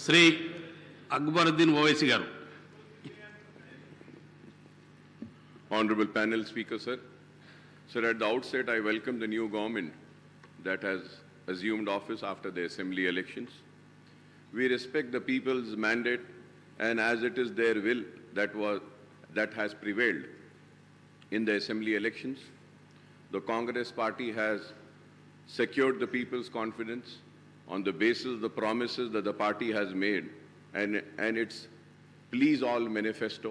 Shri Akbaruddin Owaisi garu. Honorable panel speaker, sir. Sir, at the outset, I welcome the new government that has assumed office after the assembly elections. We respect the people's mandate, and as it is their will that has prevailed in the assembly elections, the Congress party has secured the people's confidence on the basis of the promises that the party has made and its Please All manifesto.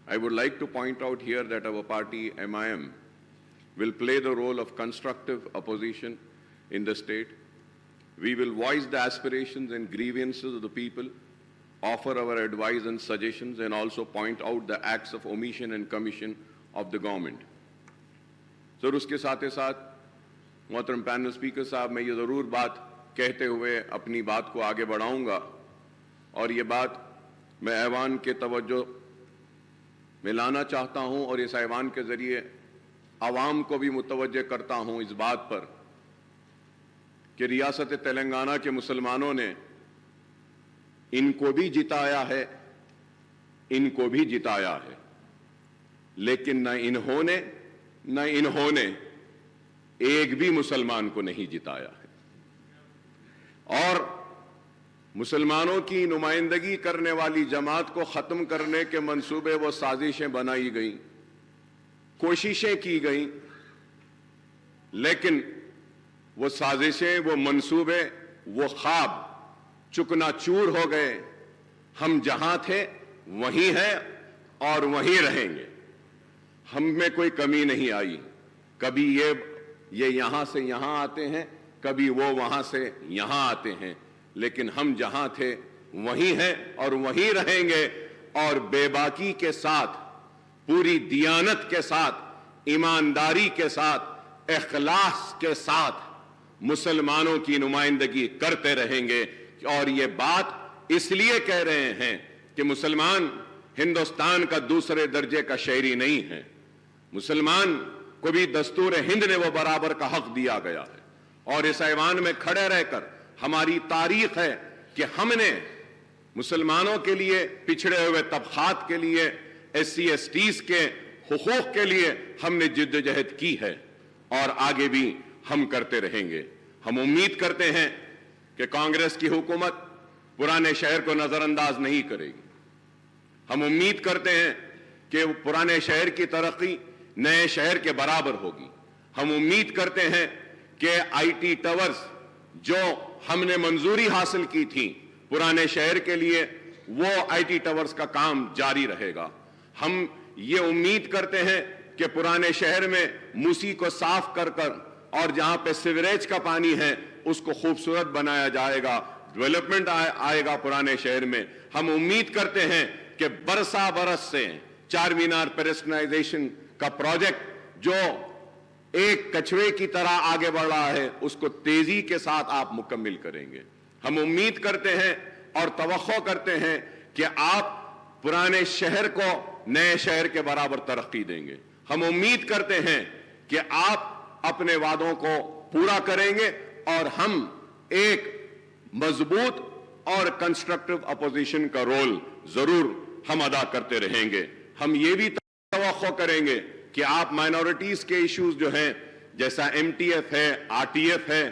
I would like to point out here that our party, AIMIM, will play the role of constructive opposition in the state. We will voice the aspirations and grievances of the people, offer our advice and suggestions, and also point out the acts of omission and commission of the government. Sir, उसके साथ ही साथ मोहतरम panel speaker साहब, मैं ये ज़रूर बात कहते हुए अपनी बात को आगे बढ़ाऊंगा, और ये बात मैं ऐवान के तवज्जो में लाना चाहता हूं और इस ऐवान के ज़रिए आवाम को भी मुतवज्जे करता हूं इस बात पर कि रियासत तेलंगाना के मुसलमानों ने इनको भी जिताया है, इनको भी जिताया है, लेकिन न इन्होंने एक भी मुसलमान को नहीं जिताया है। और मुसलमानों की नुमाइंदगी करने वाली जमात को ख़त्म करने के मंसूबे व साजिशें बनाई गई, कोशिशें की गई, लेकिन वो साजिशें, वो मंसूबे, वो ख्वाब चुकनाचूर हो गए। हम जहां थे वहीं हैं और वहीं रहेंगे। हम में कोई कमी नहीं आई। कभी ये यहां से यहां आते हैं, कभी वो वहां से यहां आते हैं, लेकिन हम जहां थे वहीं हैं और वहीं रहेंगे। और बेबाकी के साथ, पूरी दियानत के साथ, ईमानदारी के साथ, इखलास के साथ मुसलमानों की नुमाइंदगी करते रहेंगे। और ये बात इसलिए कह रहे हैं कि मुसलमान हिंदुस्तान का दूसरे दर्जे का शहरी नहीं है। मुसलमान को भी दस्तूर हिंद ने वो बराबर का हक दिया गया है। और इस ऐवान में खड़े रहकर हमारी तारीख है कि हमने मुसलमानों के लिए, पिछड़े हुए तबकात के लिए, SC STs के हुकूक के लिए हमने जिद्दोजहद की है और आगे भी हम करते रहेंगे। हम उम्मीद करते हैं कि कांग्रेस की हुकूमत पुराने शहर को नजरअंदाज नहीं करेगी। हम उम्मीद करते हैं कि पुराने शहर की तरक्की नए शहर के बराबर होगी। हम उम्मीद करते हैं कि IT टावर्स जो हमने मंजूरी हासिल की थी पुराने शहर के लिए, वो IT टावर्स का काम जारी रहेगा। हम ये उम्मीद करते हैं कि पुराने शहर में मूसी को साफ कर और जहां पे सीवरेज का पानी है उसको खूबसूरत बनाया जाएगा, डेवलपमेंट आएगा पुराने शहर में। हम उम्मीद करते हैं कि बरसा बरस से चार मीनार पेडेस्ट्रियनाइजेशन का प्रोजेक्ट जो एक कछुए की तरह आगे बढ़ रहा है, उसको तेजी के साथ आप मुकम्मिल करेंगे। हम उम्मीद करते हैं और तवक्को करते हैं कि आप पुराने शहर को नए शहर के बराबर तरक्की देंगे। हम उम्मीद करते हैं कि आप अपने वादों को पूरा करेंगे और हम एक मजबूत और कंस्ट्रक्टिव अपोजिशन का रोल जरूर हम अदा करते रहेंगे। हम ये भी तवक्को करेंगे कि आप माइनॉरिटीज के इश्यूज जो हैं, जैसा MTF है, RTF है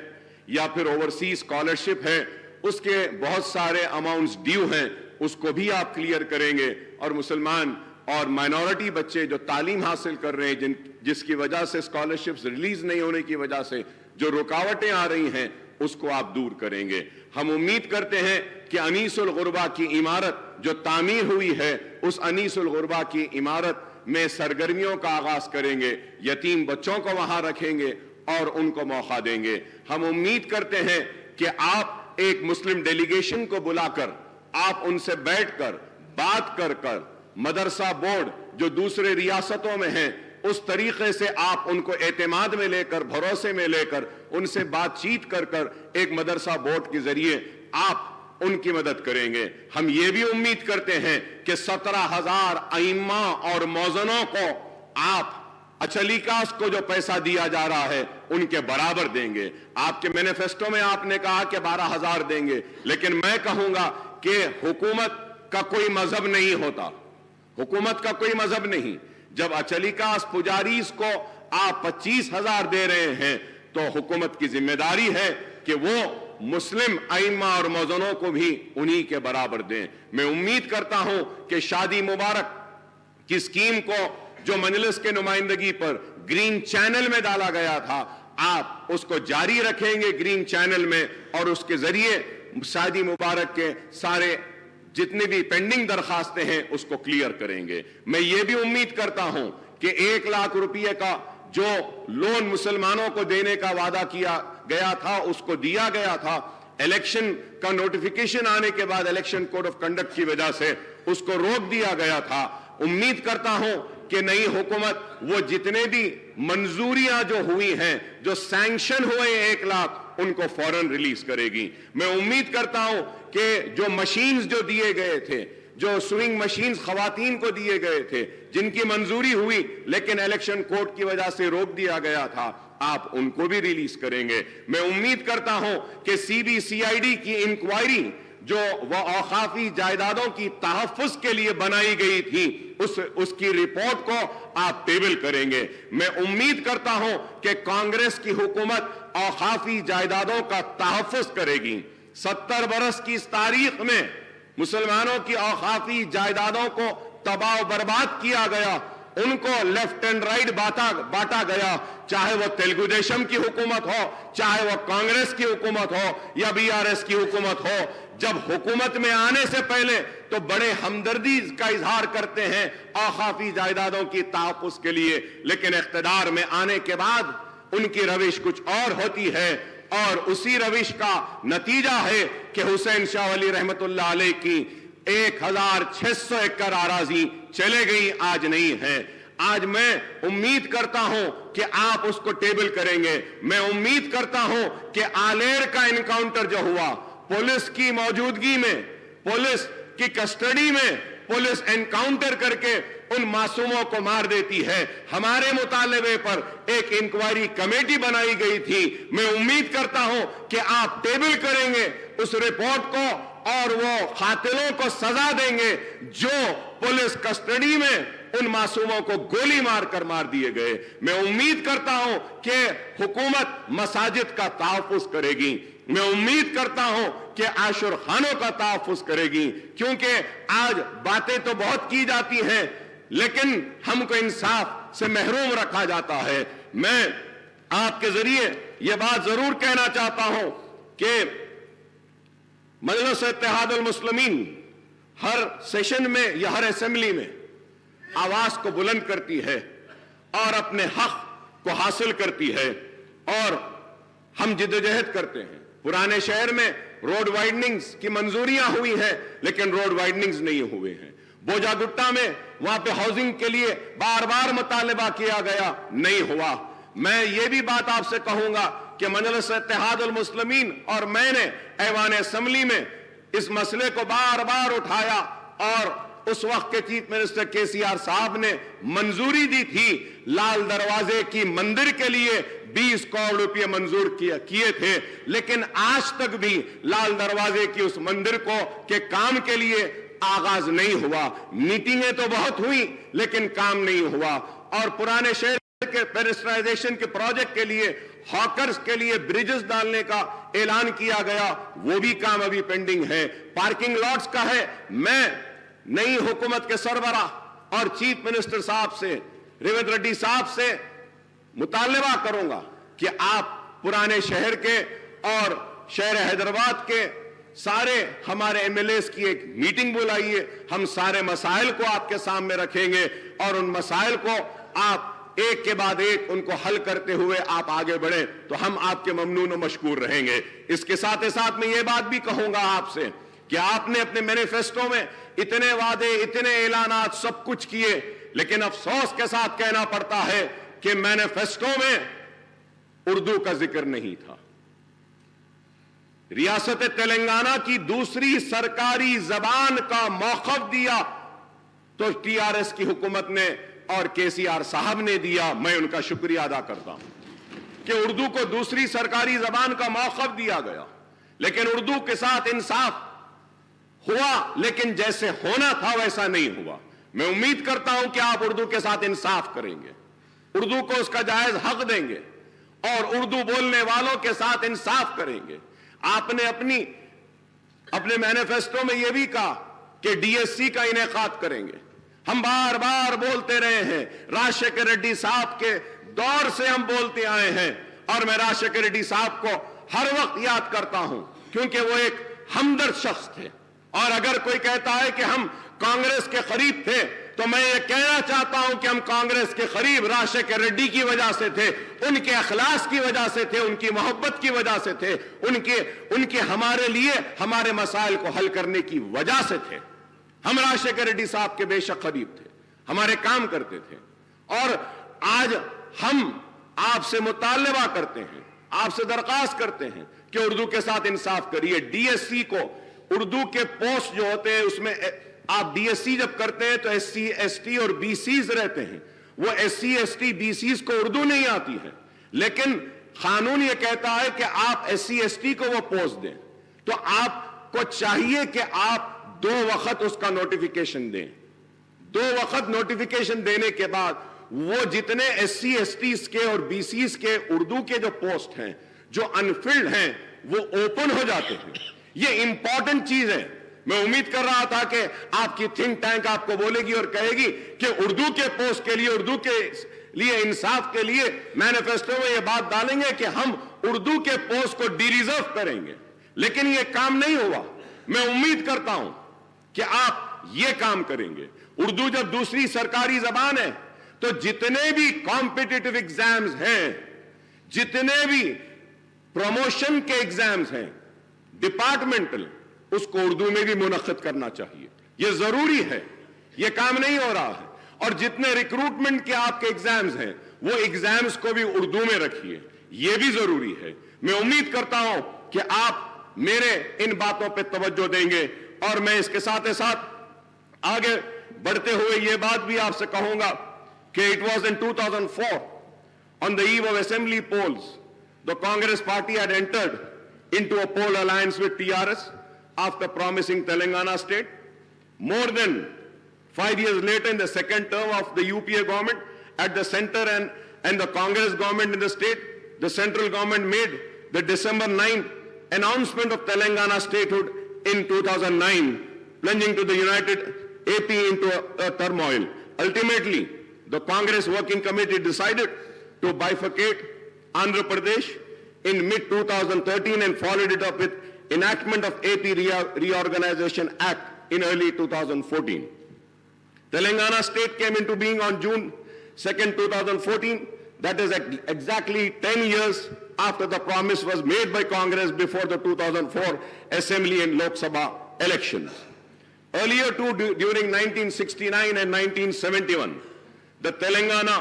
या फिर ओवरसीज स्कॉलरशिप है, उसके बहुत सारे अमाउंट्स ड्यू हैं, उसको भी आप क्लियर करेंगे। और मुसलमान और माइनॉरिटी बच्चे जो तालीम हासिल कर रहे हैं, जिसकी वजह से स्कॉलरशिप्स रिलीज नहीं होने की वजह से जो रुकावटें आ रही हैं, उसको आप दूर करेंगे। हम उम्मीद करते हैं कि अनीसुल गुरबा की इमारत जो तामीर हुई है, उस अनीसुल गुरबा की इमारत में सरगर्मियों का आगाज करेंगे, यतीम बच्चों को वहां रखेंगे और उनको मौका देंगे। हम उम्मीद करते हैं कि आप एक मुस्लिम डेलीगेशन को बुलाकर, आप उनसे बैठकर बात कर मदरसा बोर्ड जो दूसरे रियासतों में हैं, उस तरीके से आप उनको एतमाद में लेकर, भरोसे में लेकर, उनसे बातचीत कर एक मदरसा बोर्ड के जरिए आप उनकी मदद करेंगे। हम ये भी उम्मीद करते हैं कि 17,000 आइम्मा और मौज़नों को आप अचलीकास को जो पैसा दिया जा रहा है उनके बराबर देंगे। आपके मैनिफेस्टो में आपने कहा कि 12,000 देंगे, लेकिन मैं कहूंगा कि हुकूमत का कोई मजहब नहीं होता, हुकूमत का कोई मजहब नहीं। जब अचलीकास पुजारीस को आप 25,000 दे रहे हैं तो हुकूमत की जिम्मेदारी है कि वो मुस्लिम आइम्मा और मौजनों को भी उन्हीं के बराबर दें। मैं उम्मीद करता हूं कि शादी मुबारक की स्कीम को जो मजलिस के नुमाइंदगी पर ग्रीन चैनल में डाला गया था, आप उसको जारी रखेंगे ग्रीन चैनल में, और उसके जरिए शादी मुबारक के सारे जितनी भी पेंडिंग दरखास्तें हैं उसको क्लियर करेंगे। मैं ये भी उम्मीद करता हूं कि 1 लाख रुपए का जो लोन मुसलमानों को देने का वादा किया गया था उसको दिया गया था। इलेक्शन का नोटिफिकेशन आने के बाद इलेक्शन कोड ऑफ कंडक्ट की वजह से उसको रोक दिया गया था। उम्मीद करता हूं कि नई हुकूमत वो जितने भी मंजूरियां जो हुई हैं, जो सैंक्शन हुए 1 लाख, उनको फौरन रिलीज करेगी। मैं उम्मीद करता हूं कि जो मशीन्स जो दिए गए थे, जो स्विंग मशीन्स खवातीन को दिए गए थे, जिनकी मंजूरी हुई लेकिन इलेक्शन कोड की वजह से रोक दिया गया था, आप उनको भी रिलीज करेंगे। मैं उम्मीद करता हूं कि सीबीसीआईडी की इंक्वायरी जो वह औकाफी जायदादों की तहफ्फुज के लिए बनाई गई थी, उसकी रिपोर्ट को आप टेबल करेंगे। मैं उम्मीद करता हूं कि कांग्रेस की हुकूमत औकाफी जायदादों का तहफ्फुज करेगी। 70 बरस की इस तारीख में मुसलमानों की औकाफी जायदादों को तबाह बर्बाद किया गया, उनको लेफ्ट एंड राइट बांटा गया, चाहे वह तेलुगु देशम की हुकूमत हो, चाहे वह कांग्रेस की हुकूमत हो या बीआरएस की हुकूमत हो। जब हुकूमत में आने से पहले तो बड़े हमदर्दी का इजहार करते हैं औकाफी जायदादों की तहफ्फुज के लिए, लेकिन इख्तिदार में आने के बाद उनकी रविश कुछ और होती है, और उसी रविश का नतीजा है कि हुसैन शाह वली रहमतुल्लाह अलैह की 1,600 एकड़ आराजी चले गई, आज नहीं है। आज मैं उम्मीद करता हूं कि आप उसको टेबल करेंगे। मैं उम्मीद करता हूं कि आलेर का एनकाउंटर जो हुआ, पुलिस की मौजूदगी में, पुलिस की कस्टडी में पुलिस एनकाउंटर करके उन मासूमों को मार देती है। हमारे मुतालबे पर एक इंक्वायरी कमेटी बनाई गई थी। मैं उम्मीद करता हूं कि आप टेबल करेंगे उस रिपोर्ट को और वो कातिलों को सजा देंगे जो पुलिस कस्टडी में उन मासूमों को गोली मारकर मार दिए गए। मैं उम्मीद करता हूं कि हुकूमत मसाजिद का तहफ्फुज करेगी। मैं उम्मीद करता हूं कि आशुर खानों का तहफ्फुज करेगी, क्योंकि आज बातें तो बहुत की जाती हैं लेकिन हमको इंसाफ से महरूम रखा जाता है। मैं आपके जरिए यह बात जरूर कहना चाहता हूं कि मजलिस-ए-इत्तेहादुल मुस्लिमीन हर सेशन में या हर असेंबली में आवाज को बुलंद करती है और अपने हक को हासिल करती है, और हम जिद्दोजहद करते हैं। पुराने शहर में रोड वाइडनिंग्स की मंजूरियां हुई हैं लेकिन रोड वाइडनिंग्स नहीं हुए हैं। बोजागुट्टा में वहां पे हाउसिंग के लिए बार बार मुतालबा किया गया, नहीं हुआ। मैं ये भी बात आपसे कहूंगा कि मजलिस-ए-इत्तेहादुल मुस्लिमीन और मैंने ऐवान असेंबली में इस मसले को बार बार उठाया, और उस वक्त के चीफ मिनिस्टर केसीआर साहब ने मंजूरी दी थी। लाल दरवाजे की मंदिर के लिए 20 करोड़ रुपए मंजूर किए थे, लेकिन आज तक भी लाल दरवाजे की उस मंदिर के काम के लिए आगाज नहीं हुआ। मीटिंगें तो बहुत हुई लेकिन काम नहीं हुआ। और पुराने शहर के पेरिस्टराइजेशन के प्रोजेक्ट के लिए, हॉकर्स के लिए ब्रिजेस डालने का ऐलान किया गया, वो भी काम अभी पेंडिंग है। पार्किंग लॉट्स का है। मैं नई हुकूमत के सरबराह और चीफ मिनिस्टर साहब से, रेवंत रेड्डी साहब से मुतालबा करूंगा कि आप पुराने शहर के और शहर हैदराबाद के सारे हमारे एमएलएस की एक मीटिंग बुलाइए। हम सारे मसाइल को आपके सामने रखेंगे और उन मसाइल को आप एक के बाद एक उनको हल करते हुए आप आगे बढ़े तो हम आपके ममनून और मशकूर रहेंगे। इसके साथ ही साथ मैं ये बात भी कहूंगा आपसे कि आपने अपने मैनिफेस्टो में इतने वादे, इतने ऐलानात सब कुछ किए, लेकिन अफसोस के साथ कहना पड़ता है कि मैनिफेस्टो में उर्दू का जिक्र नहीं था। रियासत तेलंगाना की दूसरी सरकारी जबान का मौकफ दिया तो टीआरएस की हुकूमत ने और केसीआर साहब ने दिया, मैं उनका शुक्रिया अदा करता हूं कि उर्दू को दूसरी सरकारी जबान का मौक़िफ़ दिया गया, लेकिन उर्दू के साथ इंसाफ हुआ, लेकिन जैसे होना था वैसा नहीं हुआ। मैं उम्मीद करता हूं कि आप उर्दू के साथ इंसाफ करेंगे, उर्दू को उसका जायज हक देंगे और उर्दू बोलने वालों के साथ इंसाफ करेंगे। आपने अपने मैनिफेस्टो में यह भी कहा कि डीएससी का इनेकाद करेंगे। हम बार बार बोलते रहे हैं, राजशेखर रेड्डी साहब के दौर से हम बोलते आए हैं और मैं राजशेखर रेड्डी साहब को हर वक्त याद करता हूं क्योंकि वो एक हमदर्द शख्स थे। और अगर कोई कहता है कि हम कांग्रेस के करीब थे, तो मैं ये कहना चाहता हूं कि हम कांग्रेस के करीब राजशेखर रेड्डी की वजह से थे, उनके अखलास की वजह से थे, उनकी मोहब्बत की वजह से थे, उनके हमारे लिए हमारे मसाइल को हल करने की वजह से थे। हम राजशेखर रेड्डी साहब के बेशक करीब थे, हमारे काम करते थे। और आज हम आपसे मुतालबा करते हैं, आपसे दरख्वास्त करते हैं कि उर्दू के साथ इंसाफ करिए। डीएससी को उर्दू के पोस्ट जो होते हैं उसमें आप डीएससी जब करते हैं तो एससी एसटी और बीसीज रहते हैं। वो एससी एसटी बीसीज को उर्दू नहीं आती है, लेकिन कानून ये कहता है कि आप एससी एसटी को वो पोस्ट दें, तो आपको चाहिए कि आप 2 वक्त उसका नोटिफिकेशन दें। 2 वक्त नोटिफिकेशन देने के बाद वो जितने एससी एसटी के और बीसीज के उर्दू के जो पोस्ट हैं जो अनफिल्ड हैं वो ओपन हो जाते हैं। ये इंपॉर्टेंट चीज है। मैं उम्मीद कर रहा था कि आपकी थिंक टैंक आपको बोलेगी और कहेगी कि उर्दू के पोस्ट के लिए, उर्दू के लिए इंसाफ के लिए मैनिफेस्टो में ये बात डालेंगे कि हम उर्दू के पोस्ट को डिरिजर्व करेंगे, लेकिन ये काम नहीं हुआ। मैं उम्मीद करता हूं कि आप ये काम करेंगे। उर्दू जब दूसरी सरकारी जबान है तो जितने भी कॉम्पिटिटिव एग्जाम्स हैं, जितने भी प्रमोशन के एग्जाम्स हैं डिपार्टमेंटल, उसको उर्दू में भी मुनक्किद करना चाहिए। यह जरूरी है, यह काम नहीं हो रहा है। और जितने रिक्रूटमेंट के आपके एग्जाम्स हैं वो एग्जाम्स को भी उर्दू में रखिए, यह भी जरूरी है। मैं उम्मीद करता हूं कि आप मेरे इन बातों पे तवज्जो देंगे और मैं इसके साथ ही साथ आगे बढ़ते हुए यह बात भी आपसे कहूंगा कि it was in 2004 on the eve of assembly polls, the Congress party had entered into a poll alliance with TRS after promising Telangana state. More than 5 years later, in the second term of the UPA government at the center and the Congress government in the state, the central government made the December 9th announcement of Telangana statehood in 2009, plunging to the united AP into a turmoil. Ultimately, the Congress Working Committee decided to bifurcate Andhra Pradesh in mid-2013 and followed it up with enactment of AP Reorganization Act in early 2014. Telangana state came into being on June 2nd, 2014. That is exactly 10 years after the promise was made by Congress before the 2004 Assembly and Lok Sabha elections. Earlier too, during 1969 and 1971, the Telangana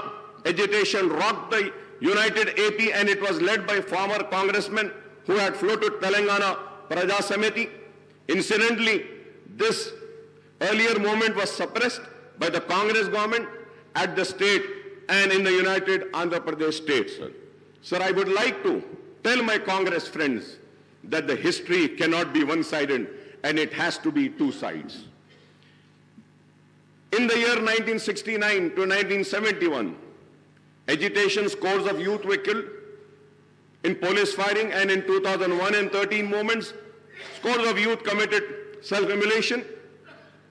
agitation rocked the united AP, and it was led by former congressmen who had floated Telangana Praja Samiti. Incidentally, this earlier movement was suppressed by the Congress government at the state and in the united Andhra Pradesh state, sir. Sir, I would like to tell my Congress friends that the history cannot be one-sided and it has to be 2 sides. In the year 1969 to 1971, agitation scores of youth were killed in police firing, and in 2001 and 13 movements, scores of youth committed self-immolation.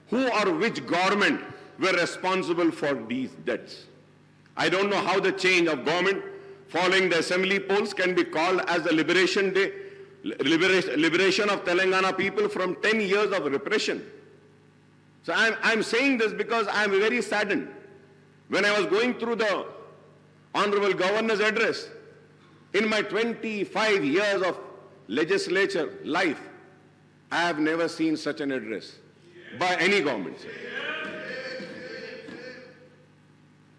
Who or which government were responsible for these deaths? I don't know how the change of government following the assembly polls can be called as the liberation day, liberation of Telangana people from 10 years of repression. So I'm saying this because I'm very saddened. When I was going through the Honorable Governor's address, in my 25 years of legislature life, I have never seen such an address by any government.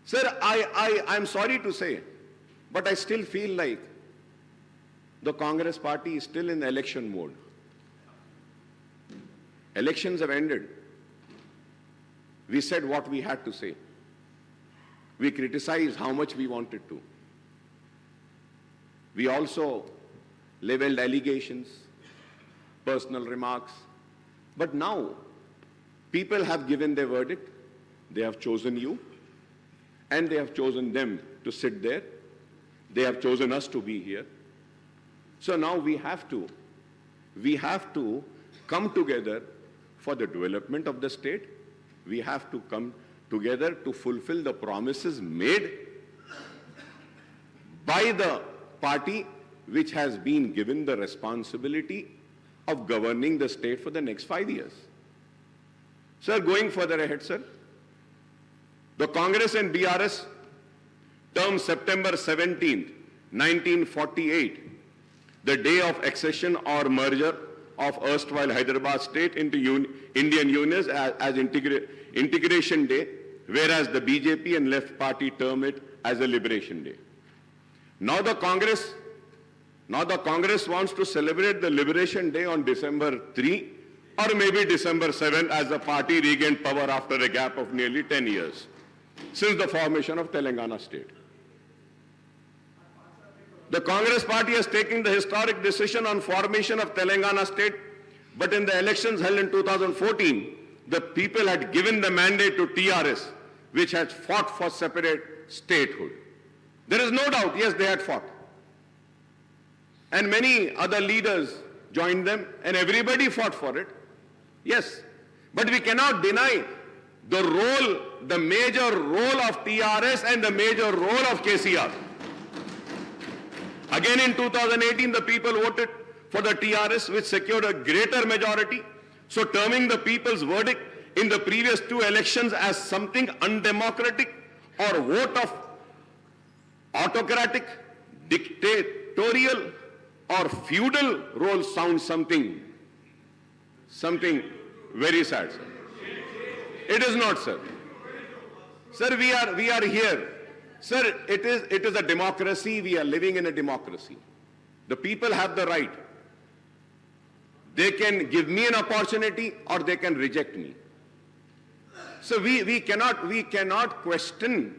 Sir, I'm sorry to say, but I still feel like the Congress party is still in election mode. Elections have ended. We said what we had to say. We criticized how much we wanted to. We also leveled allegations, personal remarks. But now, people have given their verdict. They have chosen you, and they have chosen them to sit there. They have chosen us to be here. So now we have to come together for the development of the state. We have to come together to fulfill the promises made by the party which has been given the responsibility of governing the state for the next 5 years. Sir, going further ahead, sir, the Congress and BRS term September 17th, 1948, the day of accession or merger of erstwhile Hyderabad state into Indian Union as integration day, whereas the BJP and left party term it as a liberation day. Now the Congress wants to celebrate the liberation day on December 3 or maybe December 7 as the party regained power after a gap of nearly 10 years since the formation of Telangana state. The Congress party has taken the historic decision on formation of Telangana state, but in the elections held in 2014, the people had given the mandate to TRS, which had fought for separate statehood. There is no doubt, yes, they had fought. And many other leaders joined them, and everybody fought for it. Yes, but we cannot deny the role, the major role of TRS and the major role of KCR. Again in 2018, the people voted for the TRS, which secured a greater majority. So terming the people's verdict in the previous two elections as something undemocratic or vote of autocratic, dictatorial or feudal role sounds something very sad, sir. It is not, sir. Sir, we are here. Sir, it is a democracy. We are living in a democracy. The people have the right. They can give me an opportunity or they can reject me. So we cannot question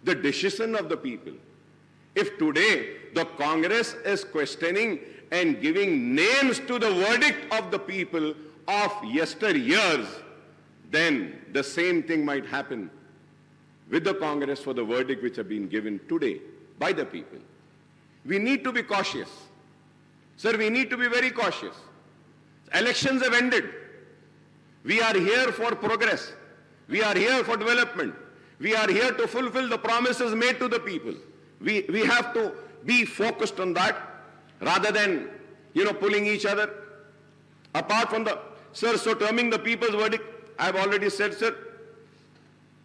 the decision of the people. If today the Congress is questioning and giving names to the verdict of the people of yesteryears, then the same thing might happen with the Congress for the verdict which have been given today by the people. We need to be cautious. Sir, we need to be very cautious. Elections have ended. We are here for progress. We are here for development. We are here to fulfill the promises made to the people. We have to be focused on that rather than, pulling each other apart from the... Sir, so terming the people's verdict, I have already said, sir,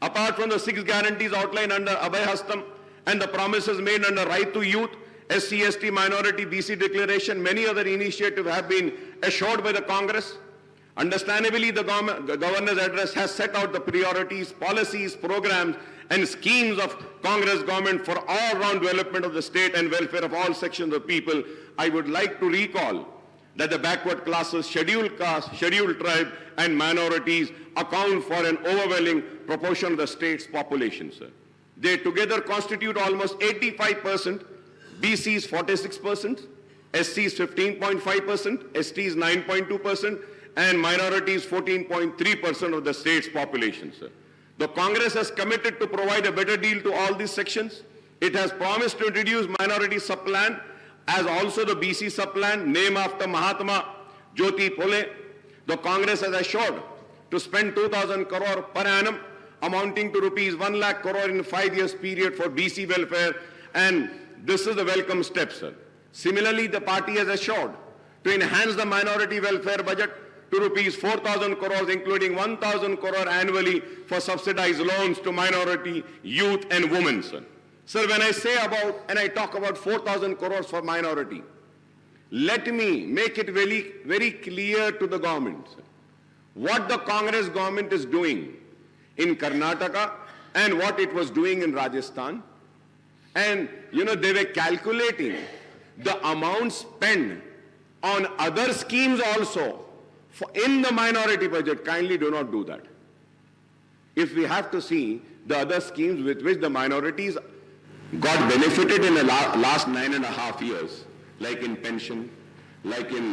apart from the 6 guarantees outlined under Abhay Hastam and the promises made under Right to Youth, SC, ST, Minority, BC Declaration, many other initiatives have been assured by the Congress. Understandably, the Governor's address has set out the priorities, policies, programs, and schemes of Congress government for all-round development of the state and welfare of all sections of people. I would like to recall that the backward classes, scheduled caste, scheduled tribe, and minorities account for an overwhelming proportion of the state's population, sir. They together constitute almost 85%, BCs 46%, SCs 15.5%, STs 9.2%, and minorities 14.3% of the state's population, sir. The Congress has committed to provide a better deal to all these sections. It has promised to introduce minority sub-plan as also the BC sub-plan, named after Mahatma Jyoti Phule. The Congress has assured to spend 2,000 crore per annum, amounting to rupees 1 lakh crore in a 5 years period for BC welfare, and this is a welcome step, sir. Similarly, the party has assured to enhance the minority welfare budget to rupees 4,000 crores, including 1,000 crore annually for subsidized loans to minority, youth and women, sir. Sir, when I say about, and I talk about 4,000 crores for minority, let me make it very, very clear to the government, sir, what the Congress government is doing in Karnataka and what it was doing in Rajasthan. And, they were calculating the amount spent on other schemes also in the minority budget. Kindly do not do that. if we have to see the other schemes with which the minorities got benefited in the last 9.5 years, like in pension, like in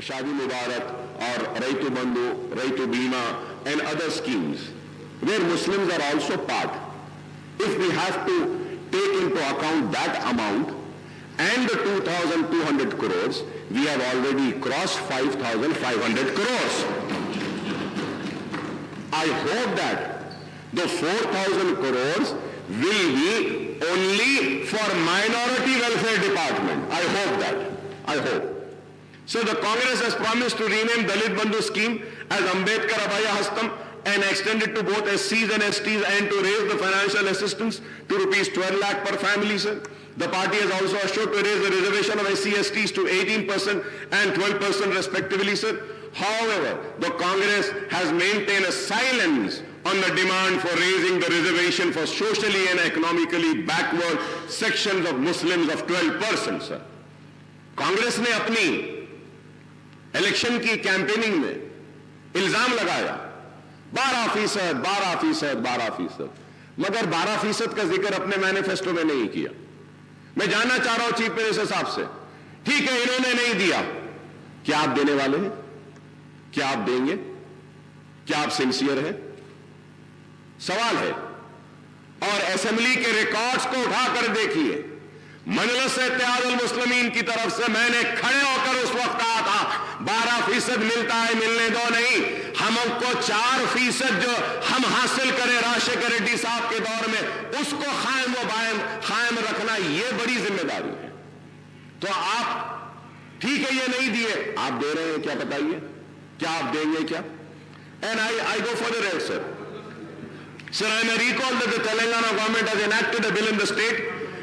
Shadi Mubarak or Raitu Bandhu, Raitu Bima and other schemes, where Muslims are also part. If we have to take into account that amount and the 2,200 crores, we have already crossed 5,500 crores. I hope that the 4,000 crores will be only for minority welfare department. I hope that. I hope. So the Congress has promised to rename Dalit Bandhu scheme as Ambedkar Abhaya Hastam and extend it to both SCs and STs and to raise the financial assistance to rupees 12 lakh per family, sir. The party has also assured to raise the reservation of SC/STs to 18% and 12% respectively, sir. However, the Congress has maintained a silence on the demand for raising the reservation for socially and economically backward sections of Muslims of 12%, sir. Congress ने अपनी election की campaigning में इल्जाम लगाया 12%, मगर 12% का जिक्र अपने मैनिफेस्टो में नहीं किया। मैं जानना चाह रहा हूं चीफ मिनिस्टर साहब से, ठीक है इन्होंने नहीं दिया, क्या आप देने वाले हैं? क्या आप देंगे? क्या आप सिंसियर हैं? सवाल है। और असेंबली के रिकॉर्ड्स को उठाकर देखिए, मजलिस-ए-इत्तेहादुल मुस्लिमीन की तरफ से मैंने खड़े होकर उस वक्त कहा था 12% मिलता है, मिलने दो नहीं, हमको 4% जो हम हासिल करें राजशेखर रेड्डी साहब के दौर में, उसको कायम रखना ये बड़ी जिम्मेदारी है। तो आप ठीक है ये नहीं दिए, आप दे रहे हैं क्या बताइए? क्या आप देंगे क्या? And I go for the red, sir. Sir, I may recall that the Telangana government has enacted a bill in the state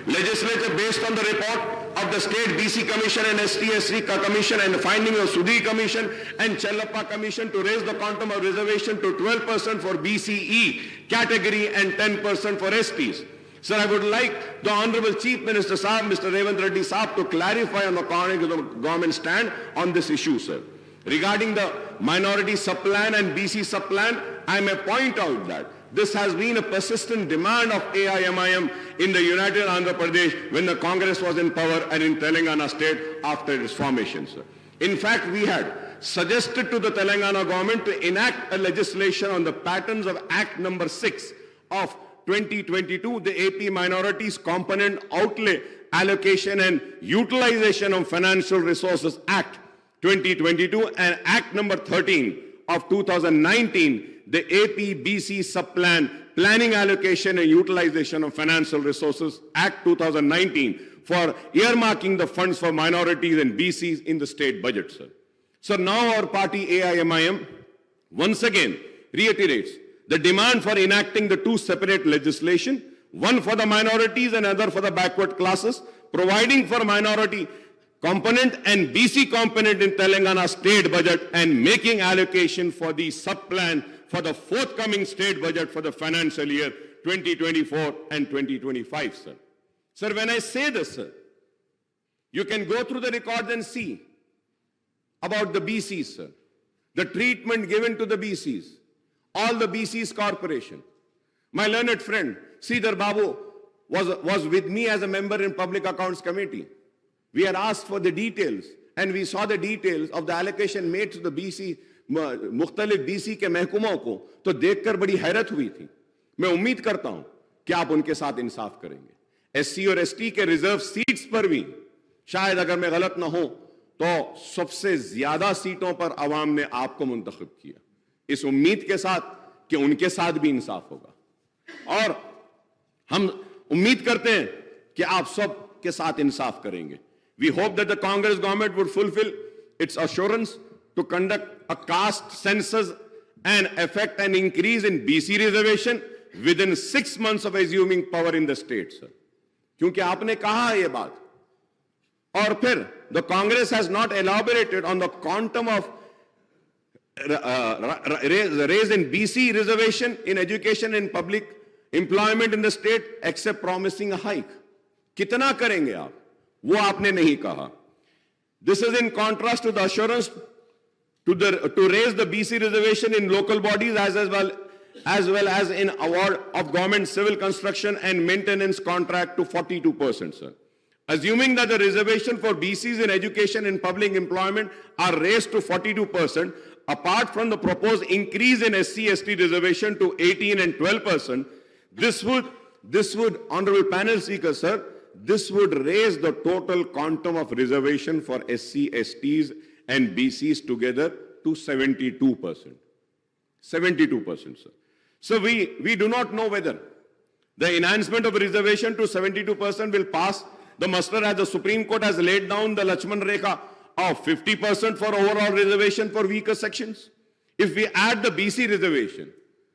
legislature based on the report of the State BC Commission and ST/SC Commission and the findings of Sudhi Commission and Chellappa Commission to raise the quantum of reservation to 12% for BCE category and 10% for STs. Sir, I would like the Honorable Chief Minister Sahab, Mr. Revant Reddy Sahab, to clarify on the government stand on this issue, sir. Regarding the minority sub-plan and BC sub-plan, I may point out that this has been a persistent demand of AIMIM in the United Andhra Pradesh when the Congress was in power and in Telangana state after its formation, sir. In fact, we had suggested to the Telangana government to enact a legislation on the patterns of Act number 6 of 2022, the AP Minorities Component Outlay Allocation and Utilization of Financial Resources Act 2022 and Act number 13 of 2019, the AP-BC Sub-Plan Planning Allocation and Utilization of Financial Resources Act 2019 for earmarking the funds for minorities and BCs in the state budget, sir. So now our party AIMIM once again reiterates the demand for enacting the two separate legislation, one for the minorities and another for the backward classes, providing for minority component and BC component in Telangana state budget and making allocation for the sub-plan for the forthcoming state budget for the financial year 2024 and 2025, sir. Sir, when I say this, sir, you can go through the records and see about the BCs, sir. The treatment given to the BCs, all the BCs corporation. My learned friend, Sridhar Babu, was with me as a member in Public Accounts Committee. We had asked for the details and we saw the details of the allocation made to the BC, मुख्तलिफ BC के महकुमों को, तो देखकर बड़ी हैरत हुई थी। मैं उम्मीद करता हूं कि आप उनके साथ इंसाफ करेंगे। SC और ST के रिजर्व सीट्स पर भी शायद अगर मैं गलत ना हो तो सबसे ज्यादा सीटों पर आवाम ने आपको मुंतखब किया, इस उम्मीद के साथ कि उनके साथ भी इंसाफ होगा और हम उम्मीद करते हैं कि आप सब के साथ इंसाफ करेंगे। We hope that the Congress government would fulfill its assurance to conduct a caste census and effect an increase in BC reservation within 6 months of assuming power in the state, sir. क्योंकि आपने कहा है ये बात और फिर the Congress has not elaborated on the quantum of raise in BC reservation in education and public employment in the state except promising a hike. कितना करेंगे आप, वो आपने नहीं कहा. This is in contrast to the assurance to raise the BC reservation in local bodies as well as well as in award of government civil construction and maintenance contract to 42%, sir. Assuming that the reservation for BCs in education and public employment are raised to 42%, apart from the proposed increase in SC/ST reservation to 18 and 12%, this would, Honorable Panel Speaker, sir, this would raise the total quantum of reservation for SC/STs and BCs together to 72%. 72%, sir. So we do not know whether the enhancement of reservation to 72% will pass the muster, as the Supreme Court has laid down the Lakshman Rekha of 50% for overall reservation for weaker sections. If we add the BC reservation,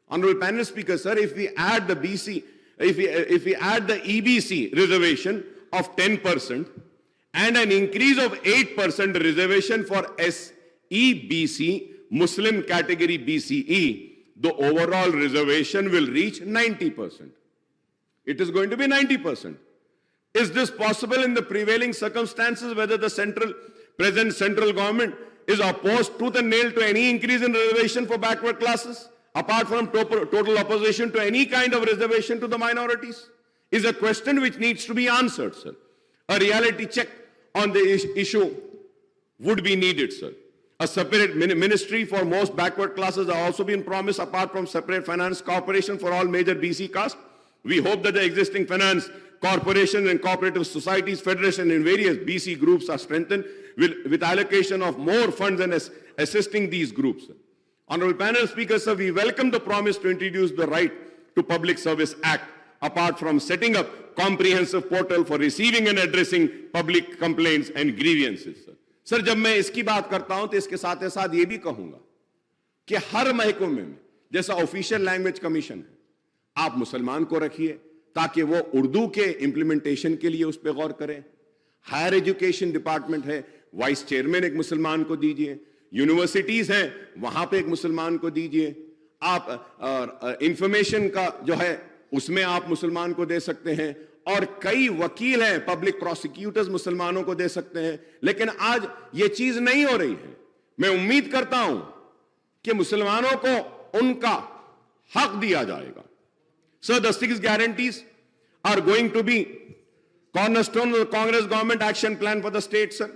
Honorable Panel Speaker, sir, if we add the BC, if we add the EBC reservation of 10% and an increase of 8% reservation for SEBC, Muslim category BCE, the overall reservation will reach 90%. It is going to be 90%. Is this possible in the prevailing circumstances, whether the present central government is opposed tooth and nail to any increase in reservation for backward classes, apart from total opposition to any kind of reservation to the minorities? Is a question which needs to be answered, sir. A reality check on the issue would be needed, sir. A separate ministry for most backward classes has also been promised, apart from separate finance corporation for all major BC castes. We hope that the existing finance corporations and cooperative societies, federation in various BC groups are strengthened with allocation of more funds and assisting these groups. Honorable Panel Speaker, sir, we welcome the promise to introduce the Right to Public Service Act, apart from setting up comprehensive portal for receiving and addressing public complaints and grievances. Sir, जब मैं इसकी बात करता हूं तो इसके साथ साथ ये भी कहूंगा कि हर महकमे में जैसा ऑफिशियल लैंग्वेज कमीशन है, आप मुसलमान को रखिए ताकि वो उर्दू के इंप्लीमेंटेशन के लिए उस पर गौर करें। हायर एजुकेशन डिपार्टमेंट है, वाइस चेयरमैन एक मुसलमान को दीजिए। यूनिवर्सिटीज हैं, वहां पे एक मुसलमान को दीजिए। आप इंफॉर्मेशन का जो है उसमें आप मुसलमान को दे सकते हैं, और कई वकील हैं, पब्लिक प्रोसिक्यूटर्स मुसलमानों को दे सकते हैं। लेकिन आज ये चीज नहीं हो रही है। मैं उम्मीद करता हूं कि मुसलमानों को उनका हक दिया जाएगा। So the 6 guarantees are going to be cornerstone of the Congress government action plan for the state, sir.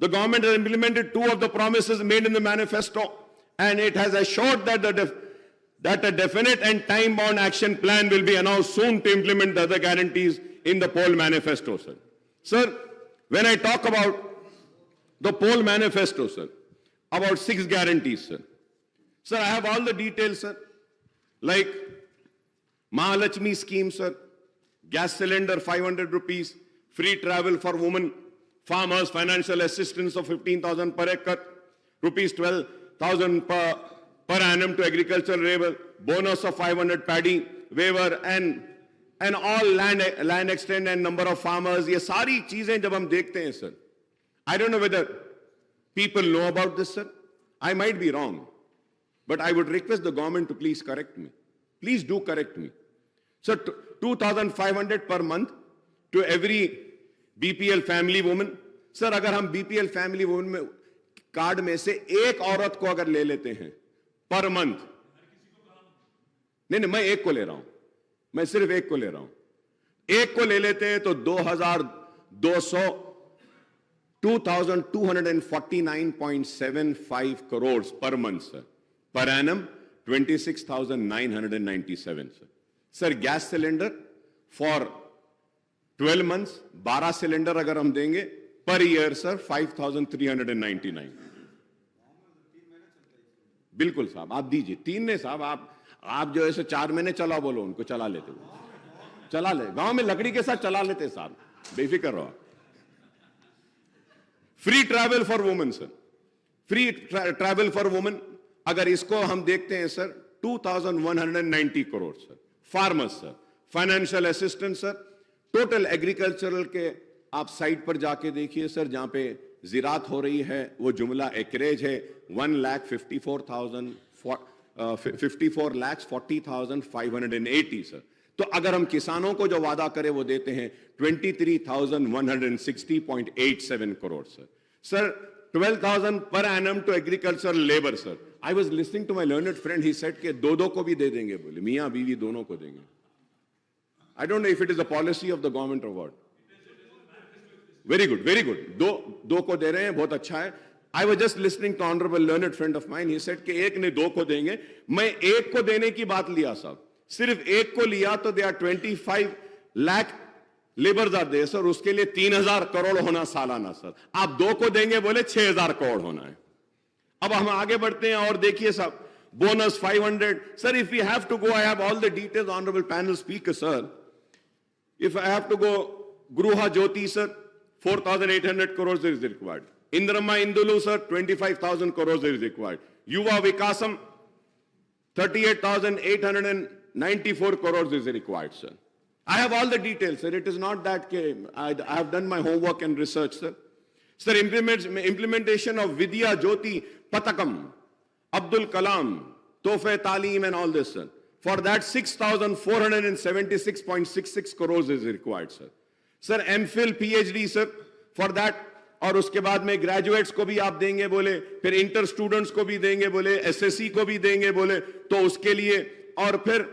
The government has implemented 2 of the promises made in the manifesto, and it has assured that a definite and time-bound action plan will be announced soon to implement the other guarantees in the poll manifesto, sir. Sir, when I talk about the poll manifesto, sir, about 6 guarantees, sir. Sir, I have all the details, sir. Like Mahalakshmi scheme, sir, gas cylinder 500 rupees, free travel for women, farmers, financial assistance of 15,000 per acre, rupees 12,000 per annum to agricultural labor, bonus of 500 paddy waiver, and all land extent and number of farmers. ये सारी चीजें जब हम देखते हैं, sir, I don't know whether people know about this, sir. I might be wrong, but I would request the government to please correct me. Please do correct me. So 2,500 per month to every BPL family woman. Sir, अगर हम BPL family woman में card में से एक औरत को अगर ले लेते हैं पर मंथ, नहीं, मैं एक को ले रहा हूं, मैं सिर्फ एक को ले रहा हूं, एक को ले लेते हैं तो 2,249.75 crores per month, sir. Per annum 26,997, sir. Sir, gas cylinder for 12 months 12 cylinder अगर हम देंगे per year, sir, 5,399. बिल्कुल साहब, आप दीजिए। 3 ने साहब, आप जो ऐसे 4 महीने चला बोलो, उनको चला लेते हो, चला ले, गांव में लकड़ी के साथ चला लेते साहब, बेफिक्र रहो। Free travel for women, sir, free travel for women अगर इसको हम देखते हैं, sir, 2,190 crore, sir. Farmers, sir, financial assistance, sir, total agricultural के आप साइट पर जाके देखिए, सर, जहां पे जिरात हो रही है वो जुमला एकरेज है 1,54,40,580, सर। तो अगर हम किसानों को जो वादा करें वो देते हैं 23,160.87 crore, sir. Sir, 12,000 per annum to agricultural labor, sir. I was listening to my learned friend. He said कि दो को भी दे देंगे बोले, मियाँ बीवी दोनों को देंगे. I don't know if it is a policy of the government or what. Very good, very good. दो को दे रहे हैं, बहुत अच्छा है. I was just listening to honorable learned friend of mine. He said कि एक ने दो को देंगे. मैं एक को देने की बात लिया साहब. सिर्फ एक को लिया तो they are 25 lakh labours are there sir. उसके लिए 3,000 करोड़ होना सालाना सर. आप दो को देंगे बोले 6,000 करोड़ होना है. अब हम आगे बढ़ते हैं और देखिए साहब, bonus 500. Sir, if we have to go, I have all the details, honorable panel speaker, sir. If I have to go, Gruha Jyoti, sir, 4,800 crores is required. Indrama Indulu, sir, 25,000 crores is required. Yuva Vikasam, 38,894 crores is required, sir. I have all the details, sir. It is not that I have done my homework and research, sir. Sir, implementation of Vidya Jyoti Patakam, Abdul Kalam, Tofe Talim and all this, sir. For that, 6,476.66 crores is required, sir. Sir, MPhil, PhD, sir, for that, और उसके बाद में graduates को भी आप देंगे बोले, फिर इंटर स्टूडेंट्स को भी देंगे बोले, एसएससी को भी देंगे बोले, तो उसके लिए और फिर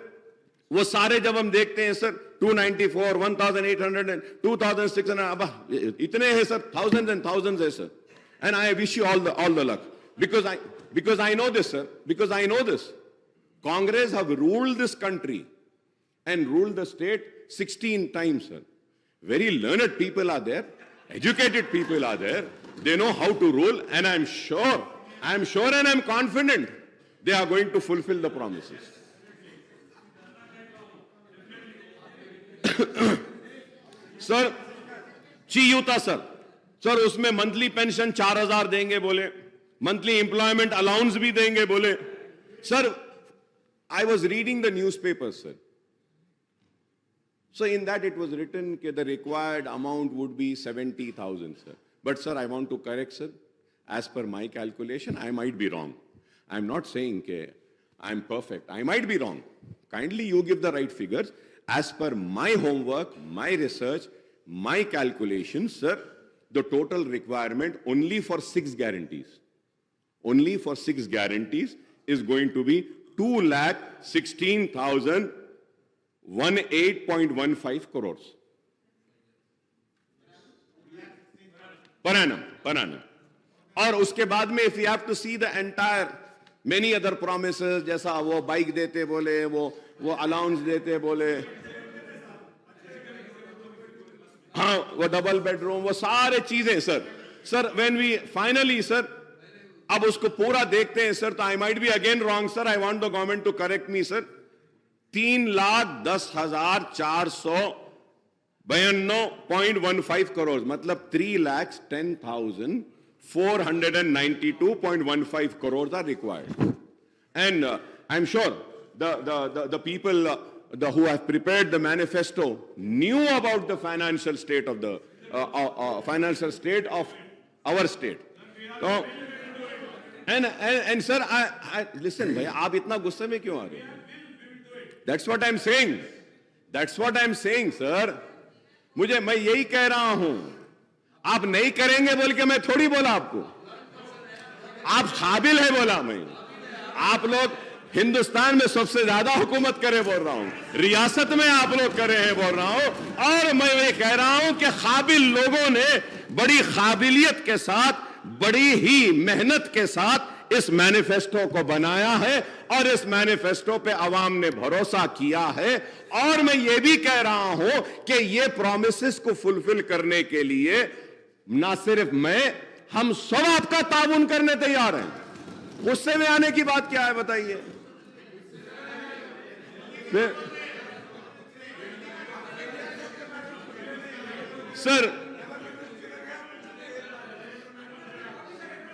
वो सारे जब हम देखते हैं सर 294, 1,800, 2,600, अब इतने हैं सर, thousands and thousands है sir. And I wish you all the luck because I know this, sir. Because I know this. Congress have ruled this country and ruled the state 16 times, sir. Very learned people are there, educated people are there. They know how to rule, and I'm sure and I'm confident they are going to fulfill the promises. Sir चीयूता sir उसमें monthly pension 4,000 देंगे बोले, monthly employment allowance भी देंगे बोले. Sir, I was reading the newspaper, sir. So in that it was written that the required amount would be 70,000, sir. But sir, I want to correct, sir. As per my calculation, I might be wrong. I'm not saying that I'm perfect. I might be wrong. Kindly you give the right figures. As per my homework, my research, my calculations, sir, the total requirement only for 6 guarantees is going to be 2,16,018.15 crores per annum. और उसके बाद में if you have to see the entire many other promises, जैसा वो bike देते बोले, वो allowance देते बोले, हाँ वो डबल बेडरूम, वो सारे चीजें sir when we finally sir अब उसको पूरा देखते हैं सर, तो I might be again wrong, sir. I want the government to correct me, sir. 3,10,492.15 crores, मतलब 3,10,492.15 crores are required. And I'm sure the people who have prepared the manifesto knew about the financial state of our state. So, and sir, I listen, bhai, आप इतना गुस्से में क्यों आ रहे? That's what I'm saying, sir. मैं यही कह रहा हूं, आप नहीं करेंगे बोल के मैं थोड़ी बोला आपको. आप काबिल है बोला मैं. आप लोग हिंदुस्तान में सबसे ज्यादा हुकूमत करे बोल रहा हूं, रियासत में आप लोग करे हैं बोल रहा हूं, और मैं ये कह रहा हूं कि काबिल लोगों ने बड़ी काबिलियत के साथ, बड़ी ही मेहनत के साथ इस मैनिफेस्टो को बनाया है और इस मैनिफेस्टो पे अवाम ने भरोसा किया है. और मैं ये भी कह रहा हूं कि ये प्रॉमिसेस को फुलफिल करने के लिए ना सिर्फ मैं, हम सब आपका ताउन करने तैयार हैं. गुस्से में आने की बात क्या है बताइए?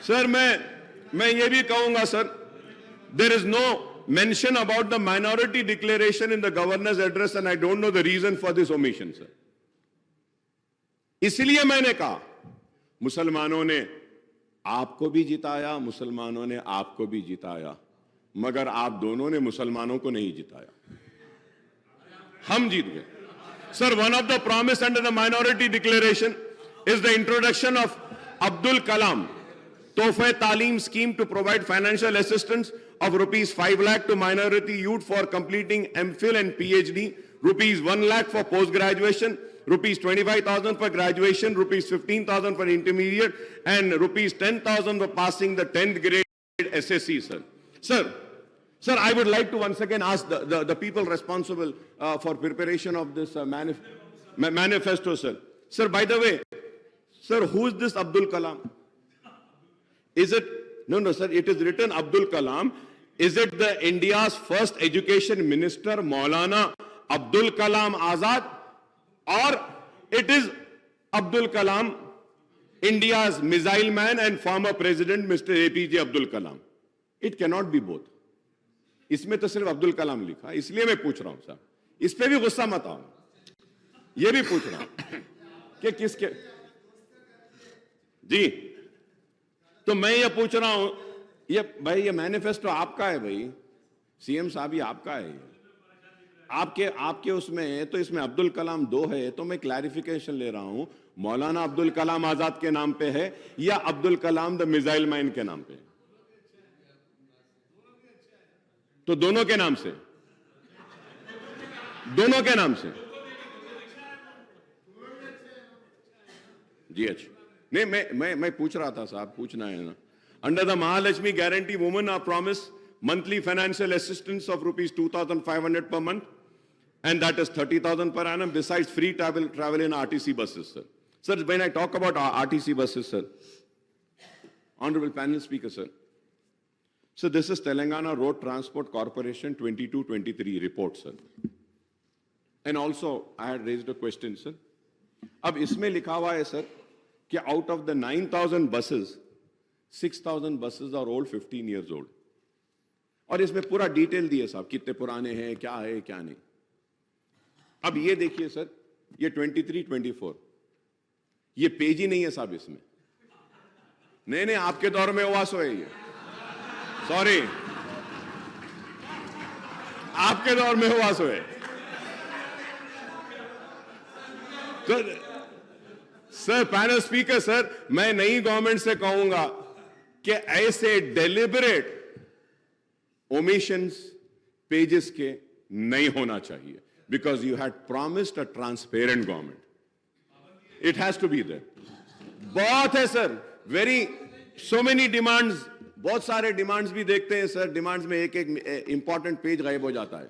सर मैं ये भी कहूंगा sir, there is no mention about the minority declaration in the governor's address and I don't know the reason for this omission, sir. इसलिए मैंने कहा, मुसलमानों ने आपको भी जिताया, मुसलमानों ने आपको भी जिताया, मगर आप दोनों ने मुसलमानों को नहीं जिताया. हम जीत गए. Sir, one of the promise under the minority declaration is the introduction of Abdul Kalam Tohfa Talim scheme to provide financial assistance of rupees 5 lakh to minority youth for completing MPhil and PhD, rupees 1 lakh for post-graduation, rupees 25,000 for graduation, rupees 15,000 for intermediate, and rupees 10,000 for passing the 10th grade SSC, sir. Sir, I would like to once again ask the people responsible for preparation of this manifesto, sir. Sir, by the way, sir, who is this Abdul Kalam? Is it, no, sir, it is written Abdul Kalam. Is it the India's first education minister, Maulana Abdul Kalam Azad? Or it is Abdul Kalam, India's missile man and former president, Mr. APJ Abdul Kalam? It cannot be both. इसमें तो सिर्फ अब्दुल कलाम लिखा, इसलिए मैं पूछ रहा हूं साहब, इस पे भी गुस्सा मत आओ, ये भी पूछ रहा हूं कि किसके जी। तो मैं ये पूछ रहा हूं, ये भाई ये मैनिफेस्टो आपका है भाई, सीएम साहब ये आपका है, आपके उसमें है, तो इसमें अब्दुल कलाम 2 है, तो मैं क्लैरिफिकेशन ले रहा हूं, मौलाना अब्दुल कलाम आजाद के नाम पे है या Abdul Kalam the missile man के नाम पे है? तो दोनों के नाम से, दोनों के नाम से जी। अच्छा, नहीं मैं पूछ रहा था साहब, पूछना है ना। Under the Mahalakshmi guarantee women are promise monthly financial assistance of rupees 2,500 per month, and that is 30,000 per annum, besides free travel in RTC buses, sir. Sir, when I talk about RTC buses, sir, honorable panel speaker, sir, so this is Telangana Road Transport Corporation 22-23 report, sir. And also I had raised a question, sir. अब इसमें लिखा हुआ है sir कि out of the 9,000 buses, 6,000 buses are old, 15 years old. और इसमें पूरा detail दिए साहब, कितने पुराने हैं, क्या है क्या नहीं। अब ये देखिए सर, ये 23-24, ये पेज ही नहीं है साहब इसमें। नहीं आपके दौर में ओवासो है ये, सॉरी, आपके दौर में ओवासो है सर। पैनल स्पीकर सर, मैं नई गवर्नमेंट से कहूंगा कि ऐसे डेलिबरेट omissions pages के नहीं होना चाहिए, because you had promised a transparent government. It has to be there. बहुत है सर, so many demands, बहुत सारे demands भी देखते हैं सर, demands में एक important page गायब हो जाता है,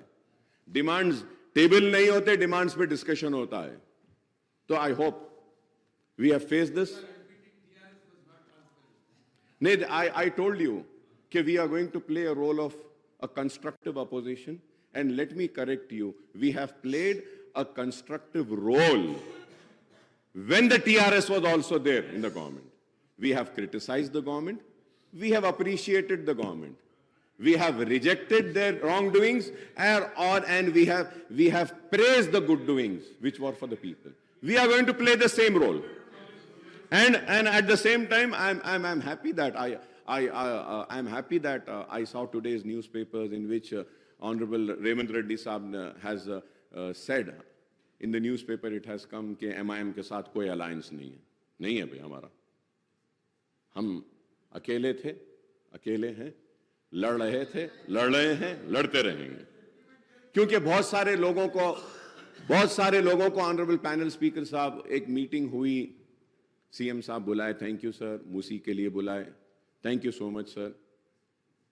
demands table नहीं होते, demands पे discussion होता है। तो I hope we have faced this. नहीं, I told you that we are going to play a role of a constructive opposition, and let me correct you, we have played a constructive role when the TRS was also there in the government. We have criticized the government, we have appreciated the government, we have rejected their wrongdoings, and we have praised the good doings which were for the people. We are going to play the same role, and at the same time I'm happy that I'm happy that I saw today's newspapers in which Honorable Revant Reddy Saab has said, in the newspaper it has come कि AIMIM के साथ कोई alliance नहीं है भाई हमारा, हम अकेले थे, अकेले हैं, लड़ रहे थे, लड़ रहे हैं, लड़ते रहेंगे, क्योंकि बहुत सारे लोगों को ऑनरेबल पैनल स्पीकर साहब, एक मीटिंग हुई, सीएम साहब बुलाए, थैंक यू सर, मूसी के लिए बुलाए, thank you so much sir,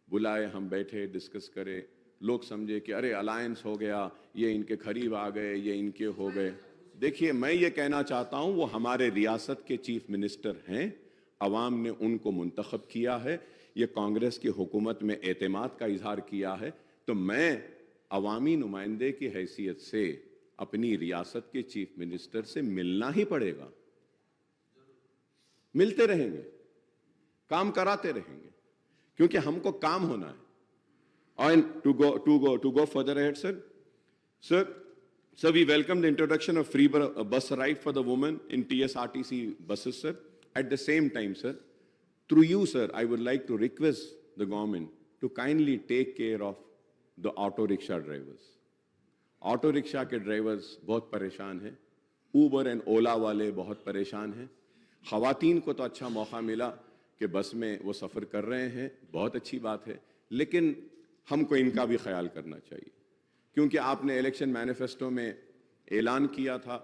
बुलाए, हम बैठे, डिस्कस करें, लोग समझे कि अरे अलायंस हो गया, ये इनके करीब आ गए, ये इनके हो गए। देखिए, मैं ये कहना चाहता हूं, वो हमारे रियासत के चीफ मिनिस्टर हैं, अवाम ने उनको मुंतखब किया है, ये कांग्रेस की हुकूमत में एतमाद का इजहार किया है, तो मैं अवामी नुमाइंदे की हैसियत से अपनी रियासत के चीफ मिनिस्टर से मिलना ही पड़ेगा, मिलते रहेंगे, काम कराते रहेंगे, क्योंकि हमको काम होना है। And to go further ahead, sir, we welcome the introduction of free bus ride for the women in TSRTC buses, sir. At the same time, sir, through you, sir, I would like to request the government to kindly take care of the auto rickshaw drivers. Auto rickshaw के drivers बहुत परेशान हैं, Uber and Ola वाले बहुत परेशान हैं, ख़वातीन को तो अच्छा मौका मिला कि बस में वो सफ़र कर रहे हैं, बहुत अच्छी बात है, लेकिन हमको इनका भी ख्याल करना चाहिए, क्योंकि आपने इलेक्शन मैनिफेस्टो में ऐलान किया था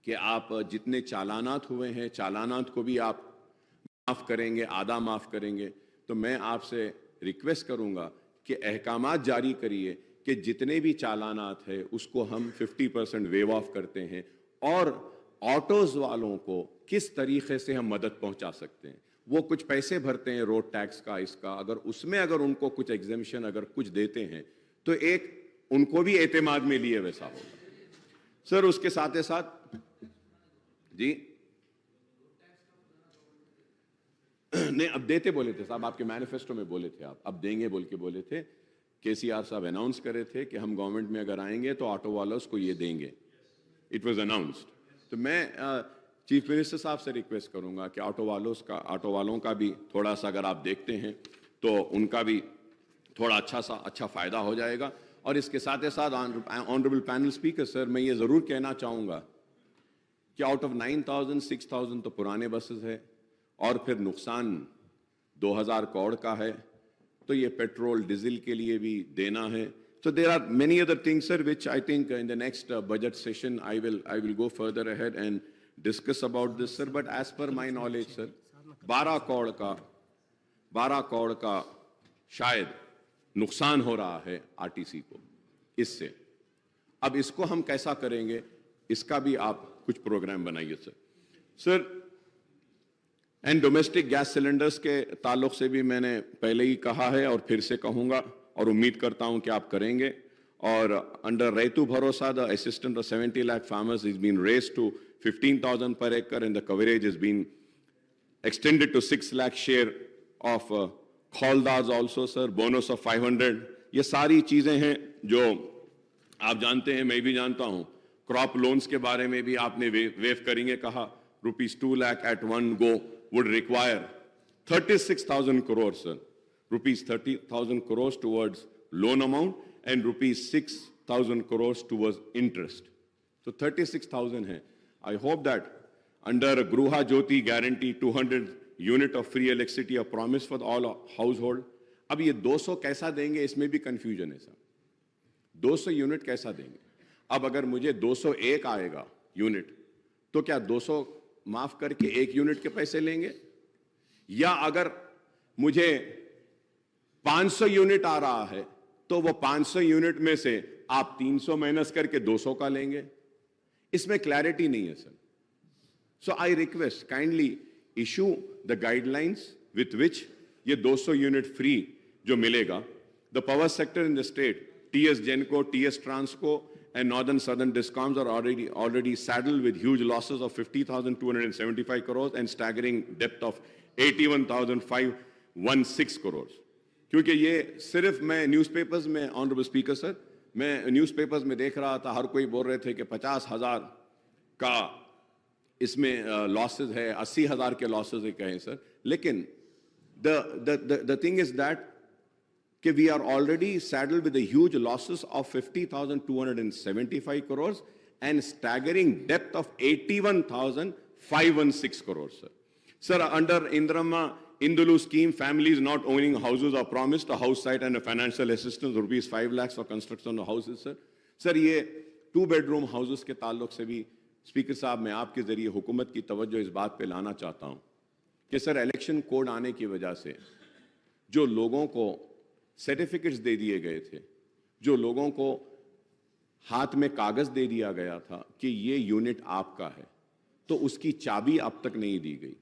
कि आप जितने चालानात हुए हैं, चालानात को भी आप माफ़ करेंगे, आधा माफ़ करेंगे। तो मैं आपसे रिक्वेस्ट करूंगा कि अहकामात जारी करिए कि जितने भी चालानात है उसको हम 50% वेव ऑफ करते हैं, और ऑटोज़ वालों को किस तरीके से हम मदद पहुंचा सकते हैं। वो कुछ पैसे भरते हैं रोड टैक्स का, इसका, अगर उसमें अगर उनको कुछ एग्जेम्पशन अगर कुछ देते हैं तो एक उनको भी एतमाद में लिए वैसा होगा। सर उसके साथ साथ जी नहीं, अब देते बोले थे साहब, आपके मैनिफेस्टो में बोले थे, आप अब देंगे बोल के बोले थे। केसीआर साहब अनाउंस करे थे कि हम गवर्नमेंट में अगर आएंगे तो ऑटो वालों को ये देंगे, इट वाज अनाउंस्ड। तो मैं चीफ मिनिस्टर साहब से रिक्वेस्ट करूंगा कि ऑटो वालों का भी थोड़ा सा अगर आप देखते हैं तो उनका भी थोड़ा अच्छा फ़ायदा हो जाएगा। और इसके साथ साथ ऑनरेबल पैनल स्पीकर सर, मैं ये ज़रूर कहना चाहूँगा कि आउट ऑफ 9,000 6,000 तो पुराने बसेस है, और फिर नुकसान 2,000 करोड़ का है, तो ये पेट्रोल डीजल के लिए भी देना है। So there are many other things, sir, which I think in the next budget session I will go further ahead and discuss about this, sir. But as per my knowledge, sir, 12 crore का शायद नुकसान हो रहा है RTC को इससे। अब इसको हम कैसा करेंगे, इसका भी आप कुछ प्रोग्राम बनाइए sir. Sir and domestic gas cylinders के ताल्लुक से भी मैंने पहले ही कहा है और फिर से कहूंगा, और उम्मीद करता हूं कि आप करेंगे। और under Rythu Bharosa the assistant of 70 lakh farmers is been raised to 15,000 per acre and the coverage has been extended to 6 lakh share of khawldas also, sir, bonus of 500। ये सारी चीजें हैं जो आप जानते हैं, मैं भी जानता हूं। क्रॉप लोन्स के बारे में भी आपने वेव करेंगे कहा, ₹2 lakh at one go would require 36,000 crores, sir. ₹30,000 crores towards loan amount and ₹6,000 crores towards interest. So 36,000 है। I hope that under Gruha Jyoti guarantee 200 unit of free electricity a promise for all household। अब ये 200 कैसा देंगे, इसमें भी confusion है sir. 200 unit कैसा देंगे? अब अगर मुझे 201 आएगा यूनिट, तो क्या 200 माफ करके 1 यूनिट के पैसे लेंगे? या अगर मुझे 500 यूनिट आ रहा है तो वो 500 यूनिट में से आप 300 माइनस करके 200 का लेंगे? इसमें क्लैरिटी नहीं है sir. So I request kindly issue the guidelines with which ये 200 यूनिट फ्री जो मिलेगा। The power sector in the state, TS Genco, TS Transco and Northern Southern Discoms are already saddled with huge losses of 50,275 crores and staggering debt of 81,516 crores। क्योंकि ये सिर्फ मैं newspapers में, honourable speaker sir, मैं newspapers में देख रहा था, हर कोई बोल रहे थे कि 50,000 का इसमें लॉसेज है, 80,000 के लॉसेज है कहें सर। लेकिन द थिंग इज दैट कि we are already saddled with the huge losses of 50,275 crores and staggering debt of 81,516 crores, sir. Sir, under Indulu scheme, families not owning houses are promised a house site and a financial assistance ₹5 lakhs for construction of houses, sir. Sir, ये 2 bedroom houses के ताल्लुक से भी speaker साहब मैं आपके जरिए हुकूमत की तवज्जो इस बात पे लाना चाहता हूं कि सर इलेक्शन कोड आने की वजह से जो लोगों को सर्टिफिकेट्स दे दिए गए थे, जो लोगों को हाथ में कागज दे दिया गया था कि ये यूनिट आपका है, तो उसकी चाबी अब तक नहीं दी गई,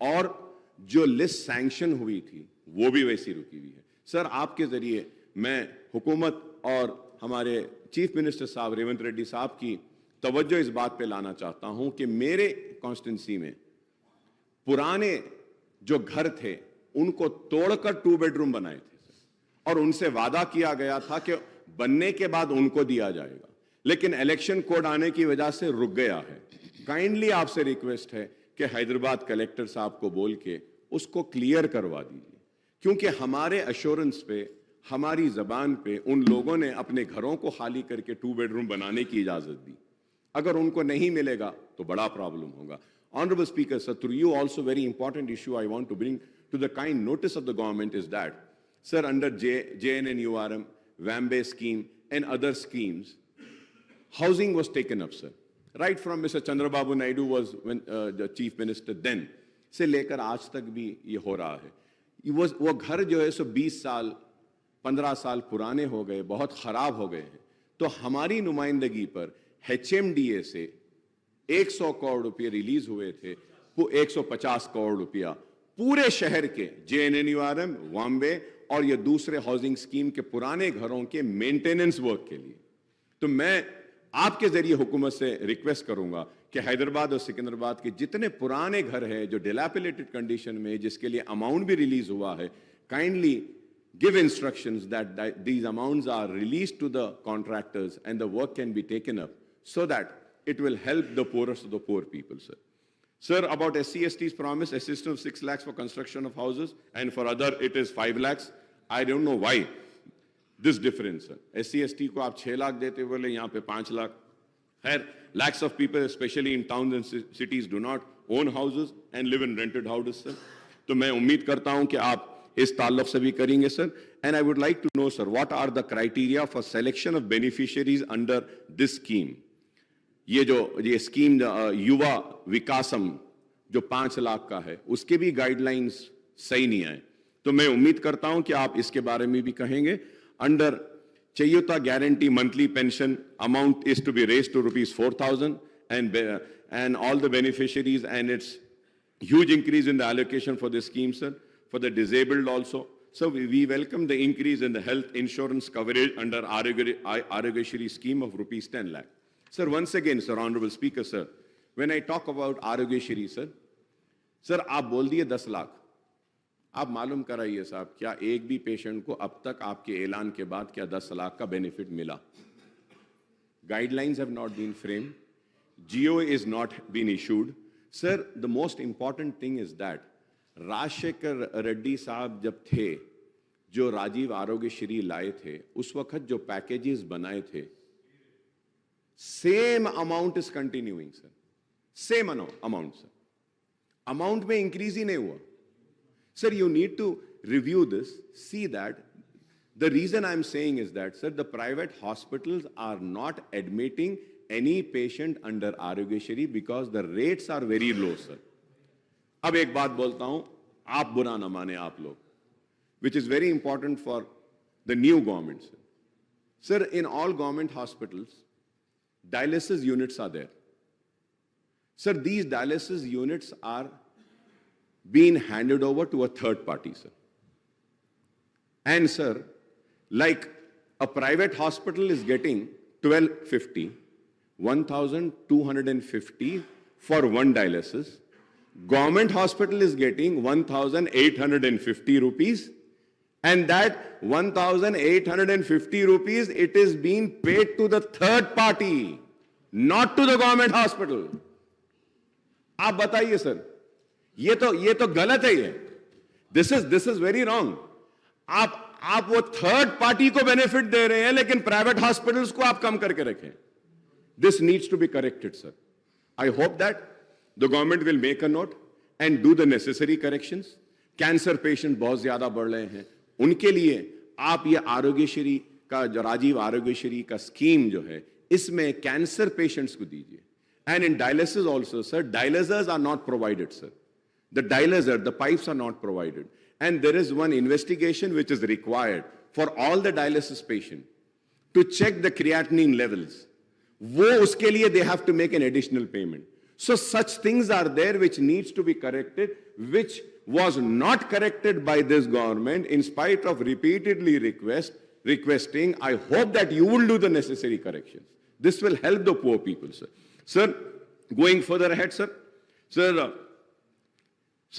और जो लिस्ट सैंक्शन हुई थी वो भी वैसी रुकी हुई है। सर आपके जरिए मैं हुकूमत और हमारे चीफ मिनिस्टर साहब रेवंत रेड्डी साहब की तवज्जो इस बात पे लाना चाहता हूं कि मेरे कॉन्स्टिट्यूंसी में पुराने जो घर थे उनको तोड़कर 2 बेडरूम बनाए थे और उनसे वादा किया गया था कि बनने के बाद उनको दिया जाएगा, लेकिन इलेक्शन कोड आने की वजह से रुक गया है। काइंडली आपसे रिक्वेस्ट है कि हैदराबाद कलेक्टर साहब को बोल के उसको क्लियर करवा दीजिए, क्योंकि हमारे अश्योरेंस पे, हमारी जबान पे उन लोगों ने अपने घरों को खाली करके 2 बेडरूम बनाने की इजाजत दी। अगर उनको नहीं मिलेगा तो बड़ा प्रॉब्लम होगा। Honorable Speaker, sir, through you also very important issue I want to bring to the kind notice of the government is that, sir, under JNNURM, WAMBE scheme, and other schemes, housing was taken up, sir. Right from Mr. Chandrababu Naidu was the chief minister then, से लेकर आज तक भी ये हो रहा है. वो घर जो है सो 20 साल, 15 साल पुराने हो गए, बहुत खराब हो गए हैं. तो हमारी नुमाइंदगी पर HMDA से 100 करोड़ रुपए रिलीज हुए थे, 150 करोड़ रुपया पूरे शहर के JNNURM, वाम्बे और ये दूसरे हाउसिंग स्कीम के पुराने घरों के मेंटेनेंस वर्क के लिए. तो मैं आपके जरिए हुकूमत से रिक्वेस्ट करूंगा कि हैदराबाद और सिकंदराबाद के जितने पुराने घर हैं जो डिलैपिलेटेड कंडीशन में, जिसके लिए अमाउंट भी रिलीज हुआ है, kindly give instructions that these amounts are released to the contractors and the work can be taken up so that it will help the poorest of the poor people, sir. Sir, about SC/ST's promise, assistance of 6 lakhs for construction of houses, and for other it is 5 lakhs. I don't know why this difference, sir. SC/ST को आप 6 लाख देते बोले, यहाँ पे 5 lakh. Lakhs of people, especially in towns and cities, do not own houses and live in rented houses, sir. तो मैं उम्मीद करता हूँ कि आप इस ताल्लुक से भी करेंगे, sir. And I would like to know, sir, what are the criteria for selection of beneficiaries under this scheme? ये स्कीम युवा विकासम जो 5 लाख का है, उसके भी गाइडलाइंस सही नहीं आए. तो मैं उम्मीद करता हूं कि आप इसके बारे में भी कहेंगे. Under Chayuta guarantee monthly pension amount is to be raised to rupees 4,000 and all the beneficiaries, and it's huge increase in the allocation for this scheme, sir. For the disabled also. So we welcome the increase in the health insurance coverage under Arogyashri scheme of rupees 10 lakh. Sir, once again, sir, Honorable Speaker, sir, when I talk about Arogyashri, sir, आप बोल दिए 10 लाख. आप मालूम कराइए साहब, क्या एक भी पेशेंट को अब तक आपके ऐलान के बाद क्या 10 लाख का बेनिफिट मिला? Guidelines have not been framed. GO is not been issued. Sir, the most important thing is that Rajshekhar Reddy साहब जब थे, जो राजीव आरोग्यश्री लाए थे, उस वक्त जो पैकेजेस बनाए थे, same amount is continuing, sir. Same amount, sir. Amount में इंक्रीज ही नहीं हुआ. Sir, you need to review this, see that. The reason I'm saying is that, sir, the private hospitals are not admitting any patient under Arogyashri because the rates are very low, sir. अब एक बात बोलता हूं, आप बुरा ना माने आप लोग, which is very important for the new government, sir. Sir, in all government hospitals, dialysis units are there. Sir, these dialysis units are being handed over to a third party, sir. And sir, like a private hospital is getting 1250, 1,250 for one dialysis. Government hospital is getting 1,850 rupees, and that 1,850 rupees, it is being paid to the third party, not to the government hospital. आप बताइए sir, ये तो गलत है. ये this is very wrong. आप वो third party को बेनिफिट दे रहे हैं, लेकिन प्राइवेट हॉस्पिटल्स को आप कम करके रखें. This needs to be corrected, sir. I hope that the government will make a note and do the necessary corrections. Cancer patient बहुत ज्यादा बढ़ रहे हैं, उनके लिए आप ये आरोग्यश्री का जो राजीव आरोग्यश्री का स्कीम जो है, इसमें कैंसर पेशेंट्स को दीजिए. And in dialysis also, sir, dialyzers are not provided, sir. The dialyzer, the pipes are not provided. And there is one investigation which is required for all the dialysis patients to check the creatinine levels. वो उसके लिए they have to make an additional payment. So such things are there which needs to be corrected, which was not corrected by this government in spite of repeatedly requesting. I hope that you will do the necessary corrections. This will help the poor people, sir. Sir, going further ahead, sir,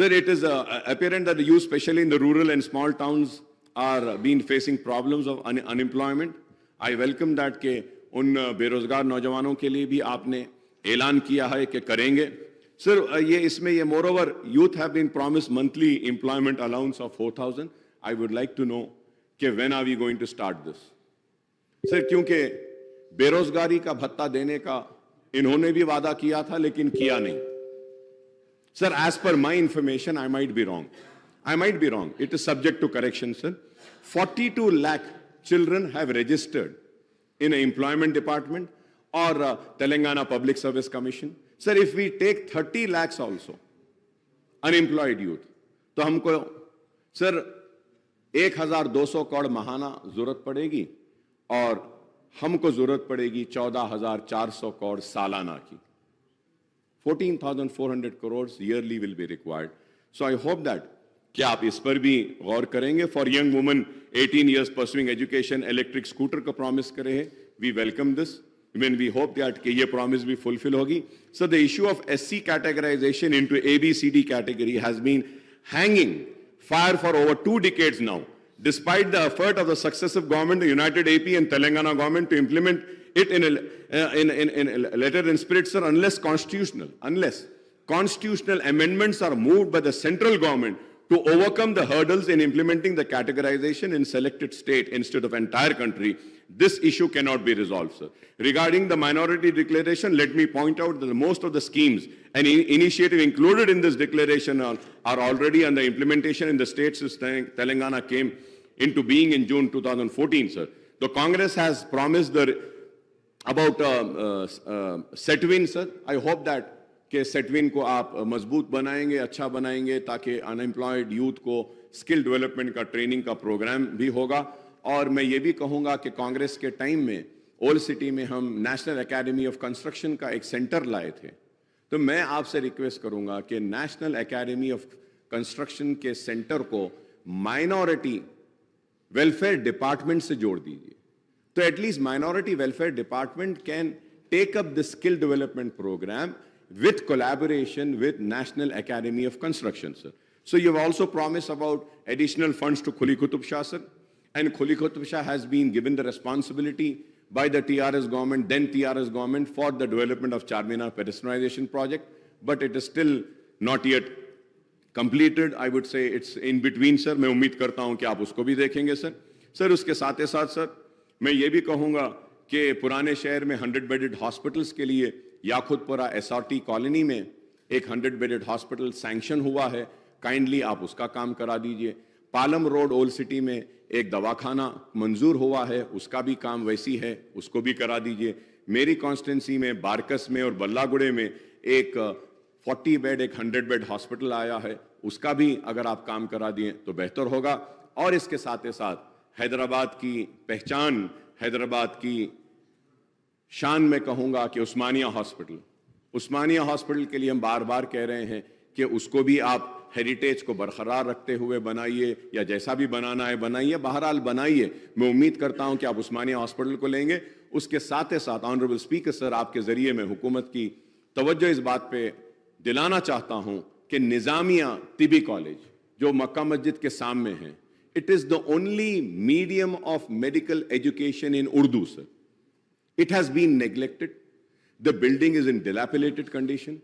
it is apparent that the youth, especially in the rural and small towns, are being facing problems of unemployment. I welcome that के उन बेरोजगार नौजवानों के लिए भी आपने ऐलान किया है कि करेंगे. Sir, ये इसमें ये moreover, youth have been promised monthly employment allowance of 4,000. I would like to know कि when are we going to start this? Sir, क्योंकि बेरोजगारी का भत्ता देने का इन्होंने भी वादा किया था, लेकिन किया नहीं. Sir, as per my information, I might be wrong. I might be wrong. It is subject to correction, sir. 42 lakh children have registered in an employment department or Telangana Public Service Commission. Sir, if we take 30 lakhs also, unemployed youth, तो हमको sir 1200 crore महाना जरूरत पड़ेगी और हमको जरूरत पड़ेगी 14,400 करोड़ सालाना की. 14,400 crores yearly will be required. So I hope that क्या आप इस पर भी गौर करेंगे. For young woman 18 years pursuing education, electric scooter का प्रॉमिस करे है. We welcome this when we hope that कि ये प्रॉमिस भी फुलफिल होगी. So the issue of SC categorization into ABCD category has been hanging fire for over 2 decades now, despite the effort of the successive government, the United AP and Telangana government, to implement it in a letter and spirit, sir. Unless constitutional amendments are moved by the central government to overcome the hurdles in implementing the categorization in selected state instead of entire country, this issue cannot be resolved, sir. Regarding the minority declaration, let me point out that most of the schemes and initiative included in this declaration are already under implementation in the states since Telangana came into being in June 2014, sir. The Congress has promised about Setwin, sir. I hope that कि सेटविन को आप मजबूत बनाएंगे, अच्छा बनाएंगे, ताकि unemployed youth को skill development का ट्रेनिंग का प्रोग्राम भी होगा. और मैं ये भी कहूँगा कि कांग्रेस के टाइम में ओल्ड सिटी में हम नेशनल एकेडमी ऑफ कंस्ट्रक्शन का एक सेंटर लाए थे. तो मैं आपसे रिक्वेस्ट करूँगा कि नेशनल एकेडमी ऑफ कंस्ट्रक्शन के सेंटर को माइनॉरिटी वेलफेयर डिपार्टमेंट से जोड़ दीजिए. तो at least minority welfare department can take up the skill development programme with collaboration with National Academy of Construction, sir. So you have also promised about additional funds to Khuli Qutub Shah, sir. And Khuli Qutub Shah has been given the responsibility by the TRS government, then TRS government, for the development of Charminar pedestrianization project. But it is still not yet completed. I would say it's in between, sir. मैं उम्मीद करता हूं कि आप उसको भी देखेंगे, sir. Sir, उसके साथ ही साथ, sir, मैं ये भी कहूँगा कि पुराने शहर में 100-bedded hospitals के लिए याकुतपुरा SRT कॉलोनी में एक 100-bedded हॉस्पिटल सैंक्शन हुआ है. काइंडली आप उसका काम करा दीजिए. पालम रोड ओल्ड सिटी में एक दवाखाना मंजूर हुआ है, उसका भी काम वैसी है, उसको भी करा दीजिए. मेरी कॉन्स्टिट्यूंसी में बारकस में और बल्लागुड़े में एक 40 बेड एक 100-bed हॉस्पिटल आया है, उसका भी अगर आप काम करा दिए तो बेहतर होगा. और इसके साथ ही साथ हैदराबाद की पहचान, हैदराबाद की शान में कहूंगा कि उस्मानिया हॉस्पिटल के लिए हम बार बार कह रहे हैं कि उसको भी आप हेरिटेज को बरकरार रखते हुए बनाइए, या जैसा भी बनाना है बनाइए, बहरहाल बनाइए. मैं उम्मीद करता हूं कि आप उस्मानिया हॉस्पिटल को लेंगे. उसके साथ ही साथ ऑनरेबल स्पीकर सर, आपके जरिए मैं हुकूमत की तवज्जो इस बात पे दिलाना चाहता हूं कि निजामिया तिबी कॉलेज जो मक्का मस्जिद के सामने है, it is the only medium of medical education in Urdu, sir. It has been neglected. The building is in dilapidated condition.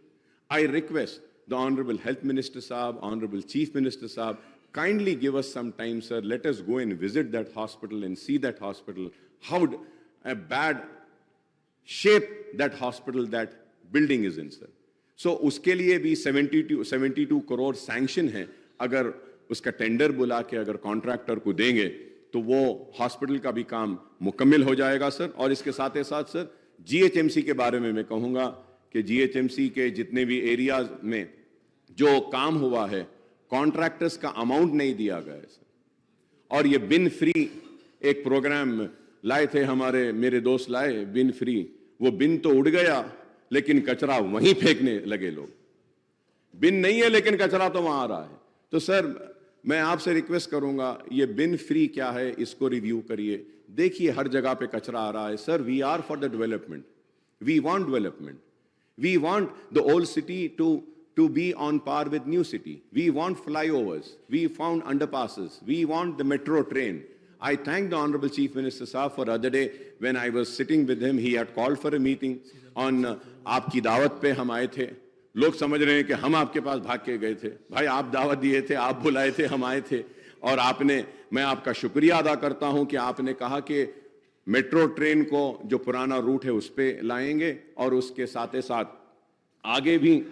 I request the Honorable Health Minister Saab, Honorable Chief Minister Saab, kindly give us some time, sir. Let us go and visit that hospital and see that hospital, how a bad shape that hospital, that building is in, sir. So उसके लिए भी 72 crore sanction है. अगर उसका tender बुला के अगर contractor को देंगे तो वो हॉस्पिटल का भी काम मुकम्मल हो जाएगा, सर. और इसके साथ ही साथ, सर, GHMC के बारे में मैं कहूँगा कि GHMC के जितने भी एरियाज में जो काम हुआ है, कॉन्ट्रैक्टर्स का अमाउंट नहीं दिया गया है, सर. और ये बिन फ्री एक प्रोग्राम लाए थे मेरे दोस्त लाए, बिन फ्री. वो बिन तो उड़ गया लेकिन कचरा वहीं फेंकने लगे लोग. बिन नहीं है लेकिन कचरा तो वहां आ रहा है. तो सर, मैं आपसे रिक्वेस्ट करूंगा, ये बिन फ्री क्या है, इसको रिव्यू करिए. देखिए हर जगह पे कचरा आ रहा है, sir. We are for the development. We want development. We want the old city to be on par with new city. We want flyovers. We found underpasses. We want the metro train. I thank the Honorable Chief Minister Saab for the other day when I was sitting with him. He had called for a meeting on आपकी दावत पे हम आए थे. लोग समझ रहे हैं कि हम आपके पास भाग के गए थे. भाई, आप दावत दिए थे, आप बुलाए थे, हम आए थे. और मैं आपका शुक्रिया अदा करता हूं कि आपने कहा कि मेट्रो ट्रेन को जो पुराना रूट है उस पे लाएंगे, और उसके साथ ही साथ आगे भी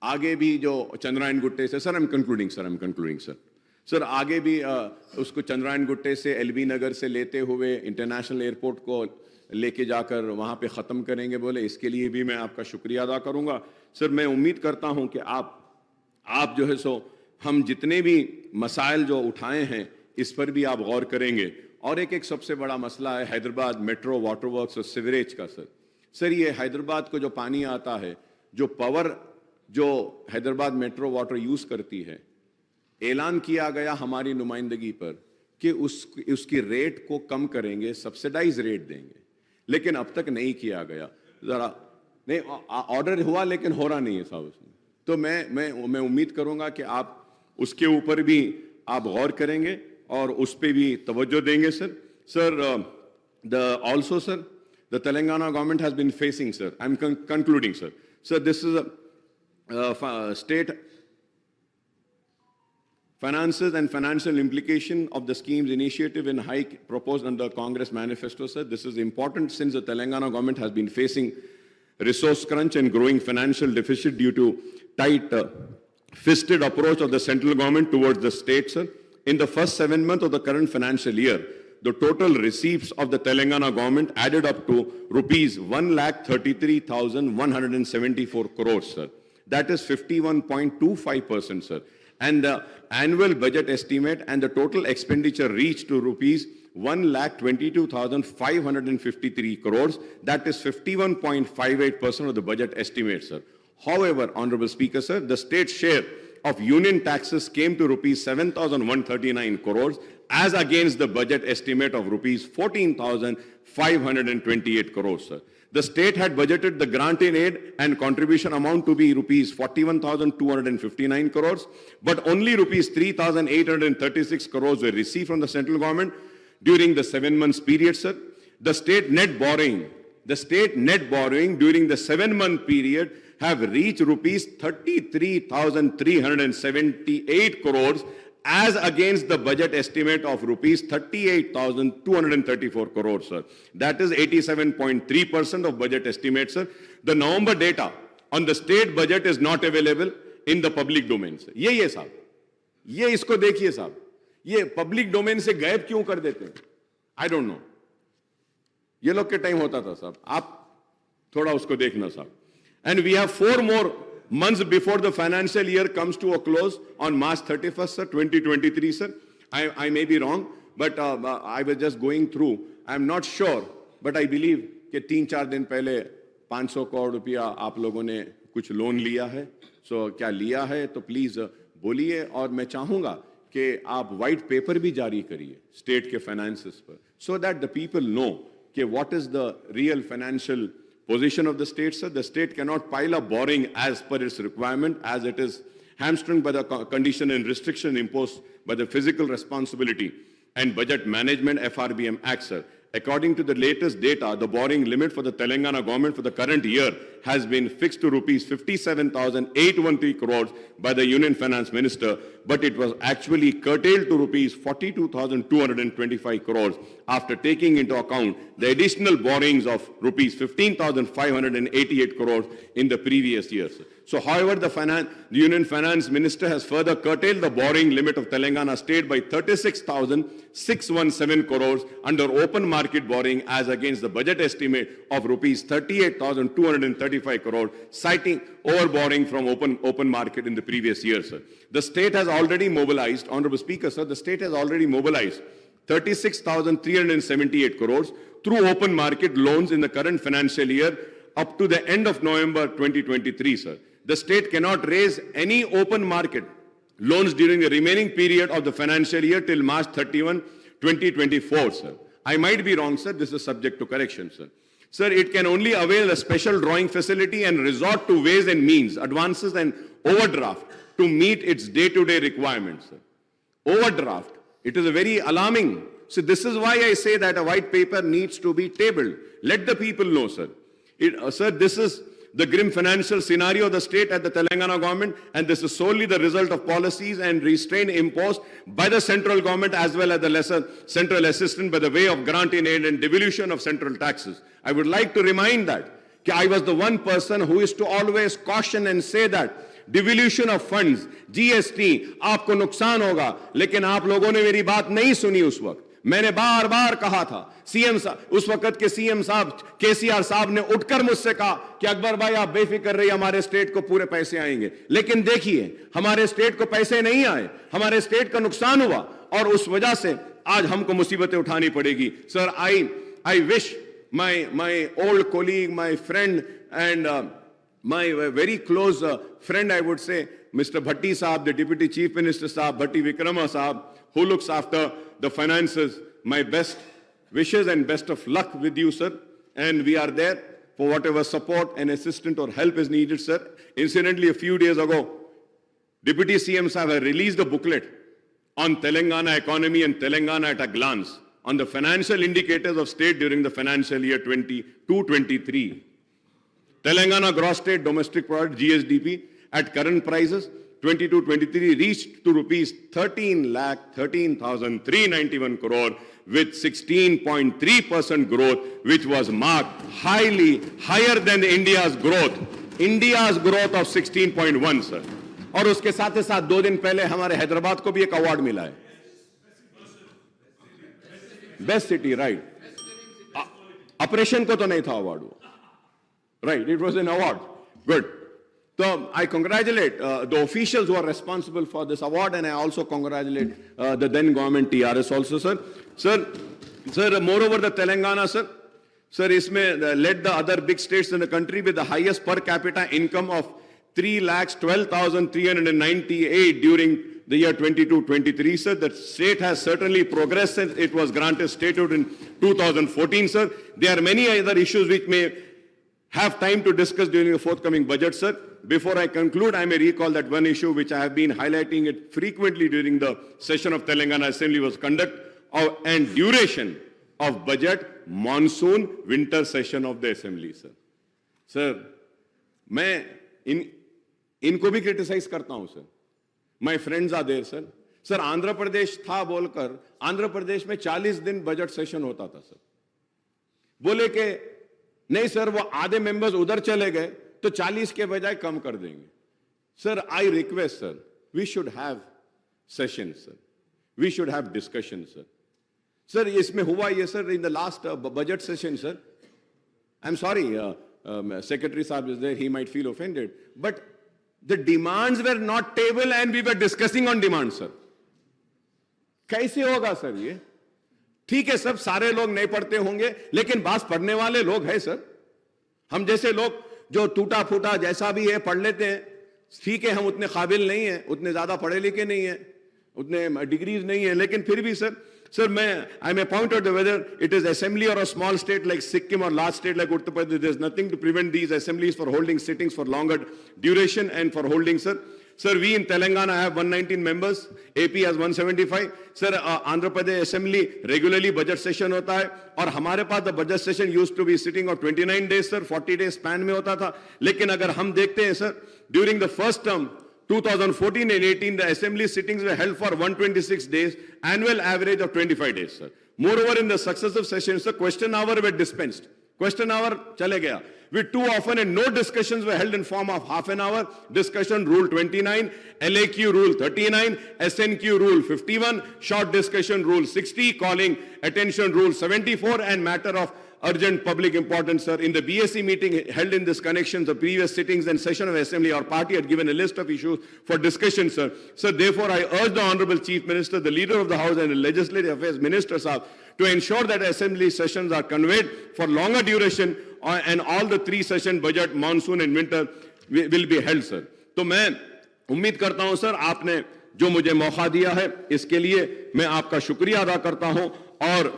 आगे भी जो चंद्रायन गुट्टे से, sir I am concluding sir, आगे भी उसको चंद्रायन गुट्टे से एलबी नगर से लेते हुए इंटरनेशनल एयरपोर्ट को लेके जाकर वहां पे ख़त्म करेंगे बोले, इसके लिए भी मैं आपका शुक्रिया अदा करूंगा। सर मैं उम्मीद करता हूं कि आप जो है सो हम जितने भी मसाइल जो उठाए हैं इस पर भी आप गौर करेंगे। और एक सबसे बड़ा मसला है हैदराबाद मेट्रो वाटर वर्क्स और सीवरेज का। सर ये हैदराबाद को जो पानी आता है, जो पावर जो हैदराबाद मेट्रो वाटर यूज करती है, ऐलान किया गया हमारी नुमाइंदगी पर कि उसकी रेट को कम करेंगे, सब्सिडाइज रेट देंगे, लेकिन अब तक नहीं किया गया। जरा नहीं, ऑर्डर हुआ लेकिन हो रहा नहीं है साहब उसमें। तो मैं उम्मीद करूंगा कि आप उसके ऊपर भी आप गौर करेंगे और उस पर भी तवज्जो देंगे sir. Also sir, the Telangana government has been facing, sir, I'm concluding sir, this is a state finances and financial implication of the scheme's initiative and hike proposed under Congress manifesto, sir. This is important since the Telangana government has been facing resource crunch and growing financial deficit due to tight fisted approach of the central government towards the state, sir. In the first 7 months of the current financial year, the total receipts of the Telangana government added up to rupees 1,33,174 crores, sir. That is 51.25%, sir. And the annual budget estimate and the total expenditure reached to rupees 1,22,553 crores. That is 51.58% of the budget estimate, sir. However, Honorable Speaker, sir, the state share of union taxes came to rupees 7,139 crores as against the budget estimate of rupees 14,528 crores, sir. The state had budgeted the grant in aid and contribution amount to be rupees 41,259 crores, but only rupees 3,836 crores were received from the central government during the 7 months period, sir. The state net borrowing during the 7-month period have reached rupees 33,378 crores as against the budget estimate of rupees 38,234 crores, sir. That is 87.3% of budget estimate, sir. The November data on the state budget is not available in the public domain, sir. ये साहब, ये इसको देखिए साहब, ये public domain से गायब क्यों कर देते हैं? I don't know. ये लोग के टाइम होता था साहब, आप थोड़ा उसको देखना साहब. And we have 4 more months before the financial year comes to a close on March 31st, sir, 2023, sir. I may be wrong, but I was just going through. I'm not sure, but I believe कि 3-4 दिन पहले 500 करोड़ रुपया आप लोगों ने कुछ loan लिया है. So क्या लिया है तो प्लीज बोलिए, और मैं चाहूंगा कि आप व्हाइट पेपर भी जारी करिए स्टेट के फाइनेंसेस पर, so that the people know कि what is the real financial position of the state, sir. The state cannot pile up borrowing as per its requirement, as it is hamstrung by the condition and restriction imposed by the Physical Responsibility and Budget Management FRBM Act, sir. According to the latest data, the borrowing limit for the Telangana government for the current year has been fixed to rupees 57,813 crores by the Union Finance Minister, but it was actually curtailed to rupees 42,225 crores after taking into account the additional borrowings of rupees 15,588 crores in the previous years. So, however, the Union Finance Minister has further curtailed the borrowing limit of Telangana state by 36,617 crores under open market borrowing as against the budget estimate of rupees 38,235 crores, citing overborrowing from open market in the previous year, sir. The state has already mobilized, Honorable Speaker, sir, the state has already mobilized 36,378 crores through open market loans in the current financial year up to the end of November 2023, sir. The state cannot raise any open market loans during the remaining period of the financial year till March 31, 2024, sir. I might be wrong, sir. This is subject to correction, sir. Sir, it can only avail a special drawing facility and resort to ways and means, advances and overdraft to meet its day-to-day requirements, sir. Overdraft. It is a very alarming. So this is why I say that a white paper needs to be tabled. Let the people know, sir. Sir, this is the grim financial scenario of the state at the Telangana government, and this is solely the result of policies and restraint imposed by the central government as well as the lesser central assistance by the way of grant in aid and devolution of central taxes. I would like to remind that I was the one person who is to always caution and say that devolution of funds, GST, आपको नुकसान होगा, लेकिन आप लोगों ने मेरी बात नहीं सुनी। उस वक्त मैंने बार बार कहा था, सीएम साहब, उस वक्त के सीएम साहब केसीआर साहब ने उठकर मुझसे कहा कि अकबर भाई आप बेफिक्र रहिए, हमारे स्टेट को पूरे पैसे आएंगे। लेकिन देखिए हमारे स्टेट को पैसे नहीं आए, हमारे स्टेट का नुकसान हुआ, और उस वजह से आज हमको मुसीबतें उठानी पड़ेगी। Sir, I wish my old colleague, my friend, and my very close friend, I would say, Mr. Bhatti Saab, the Deputy Chief Minister Saab, Bhatti Vikrama Saab, who looks after the finances, my best wishes and best of luck with you, sir. And we are there for whatever support and assistance or help is needed, sir. Incidentally, a few days ago, Deputy CM Saab had released a booklet on Telangana economy and Telangana at a glance, on the financial indicators of state during the financial year 22-23. Telangana gross state domestic product, GSDP, at current prices 22-23 reached to rupees 13,13,391 crore with 16.3% growth, which was marked higher than India's growth of 16.1, sir. और उसके साथ ही साथ 2 दिन पहले हमारे हैदराबाद को भी एक अवार्ड मिला है, बेस्ट सिटी, राइट। ऑपरेशन को तो नहीं था अवार्ड वो, right, it was an award, good. So I congratulate the officials who are responsible for this award, and I also congratulate the then government TRS also, sir. Sir, moreover the Telangana, sir, isme led the other big states in the country with the highest per capita income of 3,12,398 during the year 22-23, sir. The state has certainly progressed since it was granted statehood in 2014, sir. There are many other issues which may have time to discuss during the forthcoming budget, sir. Before I conclude, I may recall that one issue which I have been highlighting it frequently during the session of Telangana Assembly was conduct of and duration of budget monsoon winter session of the Assembly, sir. Sir, मैं इनको भी criticise करता हूं, sir. My friends are there, sir. Sir, Andhra Pradesh था बोलकर आंध्र प्रदेश में 40 दिन budget session होता था, सर. बोले कि नहीं सर, वो आधे मेंबर्स उधर चले गए तो 40 के बजाय कम कर देंगे. Sir, I request, sir, we should have session, sir. We should have discussion, sir. Sir, इसमें हुआ ये, sir, in the last budget session, sir. I am sorry, secretary साहब is there, he might feel offended, but the demands were not table and we were discussing on demands, sir. कैसे होगा sir ये? ठीक है, सब सारे लोग नहीं पढ़ते होंगे, लेकिन बात पढ़ने वाले लोग हैं, सर. हम जैसे लोग जो टूटा फूटा जैसा भी है पढ़ लेते हैं. ठीक है, हम उतने काबिल नहीं हैं, उतने ज्यादा पढ़े लिखे नहीं हैं, उतने डिग्रीज नहीं है, लेकिन फिर भी sir, I may point out whether it is assembly or a small state like Sikkim or large state like Uttar Pradesh, there is nothing to prevent these assemblies for holding sittings for longer duration and for holding, sir. Sir, we in Telangana have 119 members, AP has 175. Sir, Andhra Pradesh Assembly regularly budget session hota hai, और हमारे पास the budget session used to be sitting of 29 days, sir, 40 days span में होता था. लेकिन अगर हम देखते हैं, sir, during the first term, 2014 and 18, the assembly sittings were held for 126 days, annual average of 25 days, sir. Moreover, in the successive sessions, the question hour were dispensed. Question hour chale gaya. With too often and no discussions were held in form of half an hour. Discussion rule 29, LAQ rule 39, SNQ rule 51, short discussion rule 60, calling attention rule 74, and matter of urgent public importance, sir. In the BSc meeting held in this connection, the previous sittings and session of Assembly, our party had given a list of issues for discussion, sir. Sir, therefore, I urge the Honorable Chief Minister, the Leader of the House and the Legislative Affairs Minister, sir, to ensure that Assembly sessions are conveyed for longer duration and all the 3 session budget, monsoon and winter will be held, sir. तो मैं उम्मीद करता हूं, sir, आपने जो मुझे मौका दिया है, इसके लिए मैं आपका शुक्रिया अदा करता हूं, और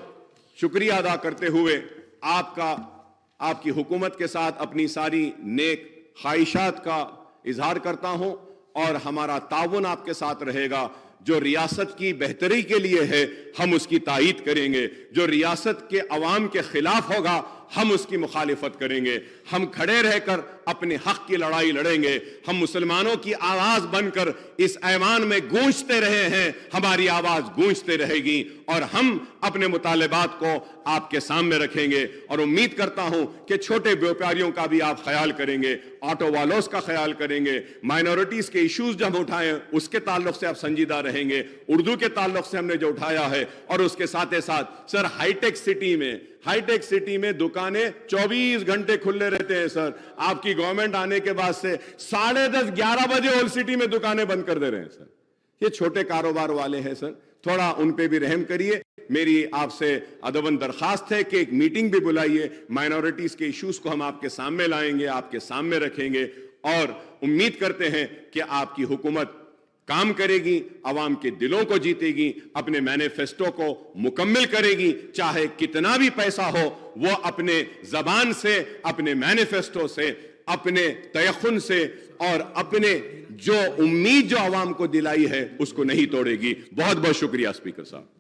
शुक्रिया अदा करते हुए आपकी हुकूमत के साथ अपनी सारी नेक ख्वाहिशात का इजहार करता हूं, और हमारा ताउन आपके साथ रहेगा. जो रियासत की बेहतरी के लिए है, हम उसकी तायीद करेंगे. जो रियासत के अवाम के खिलाफ होगा, हम उसकी मुखालिफत करेंगे. हम खड़े रहकर अपने हक की लड़ाई लड़ेंगे। हम मुसलमानों की आवाज बनकर इस ऐवान में गूंजते रहे हैं, हमारी आवाज गूंजते रहेगी और हम अपने मुतालिबात को आपके सामने रखेंगे। और उम्मीद करता हूं कि छोटे व्यापारियों का भी आप ख्याल करेंगे, ऑटो वालों का ख्याल करेंगे, माइनॉरिटीज के इश्यूज जब उठाए उसके ताल्लुक से आप संजीदा रहेंगे, उर्दू के ताल्लुक से हमने जो उठाया है, और उसके साथ ही साथ सर हाईटेक सिटी में दुकानें 24 घंटे खुले रहते हैं सर। आपकी गवर्नमेंट आने के बाद से 10:30 11 बजे ओल्ड सिटी में दुकानें बंद कर दे रहे हैं सर। ये छोटे कारोबार वाले हैं सर, थोड़ा उन पे भी रहम करिए। मेरी आपसे अदबन दरखास्त है कि एक मीटिंग भी बुलाइए, माइनॉरिटीज के इश्यूज को हम आपके सामने लाएंगे, आपके सामने रखेंगे और उम्मीद करते हैं कि आपकी हुकूमत काम करेगी, अवाम के दिलों को जीतेगी, अपने मैनिफेस्टो को मुकम्मल करेगी। चाहे कितना भी पैसा हो, वो अपने जबान से, अपने मैनिफेस्टो से, अपने तयखुन से और अपने जो उम्मीद जो अवाम को दिलाई है उसको नहीं तोड़ेगी। बहुत बहुत शुक्रिया स्पीकर साहब।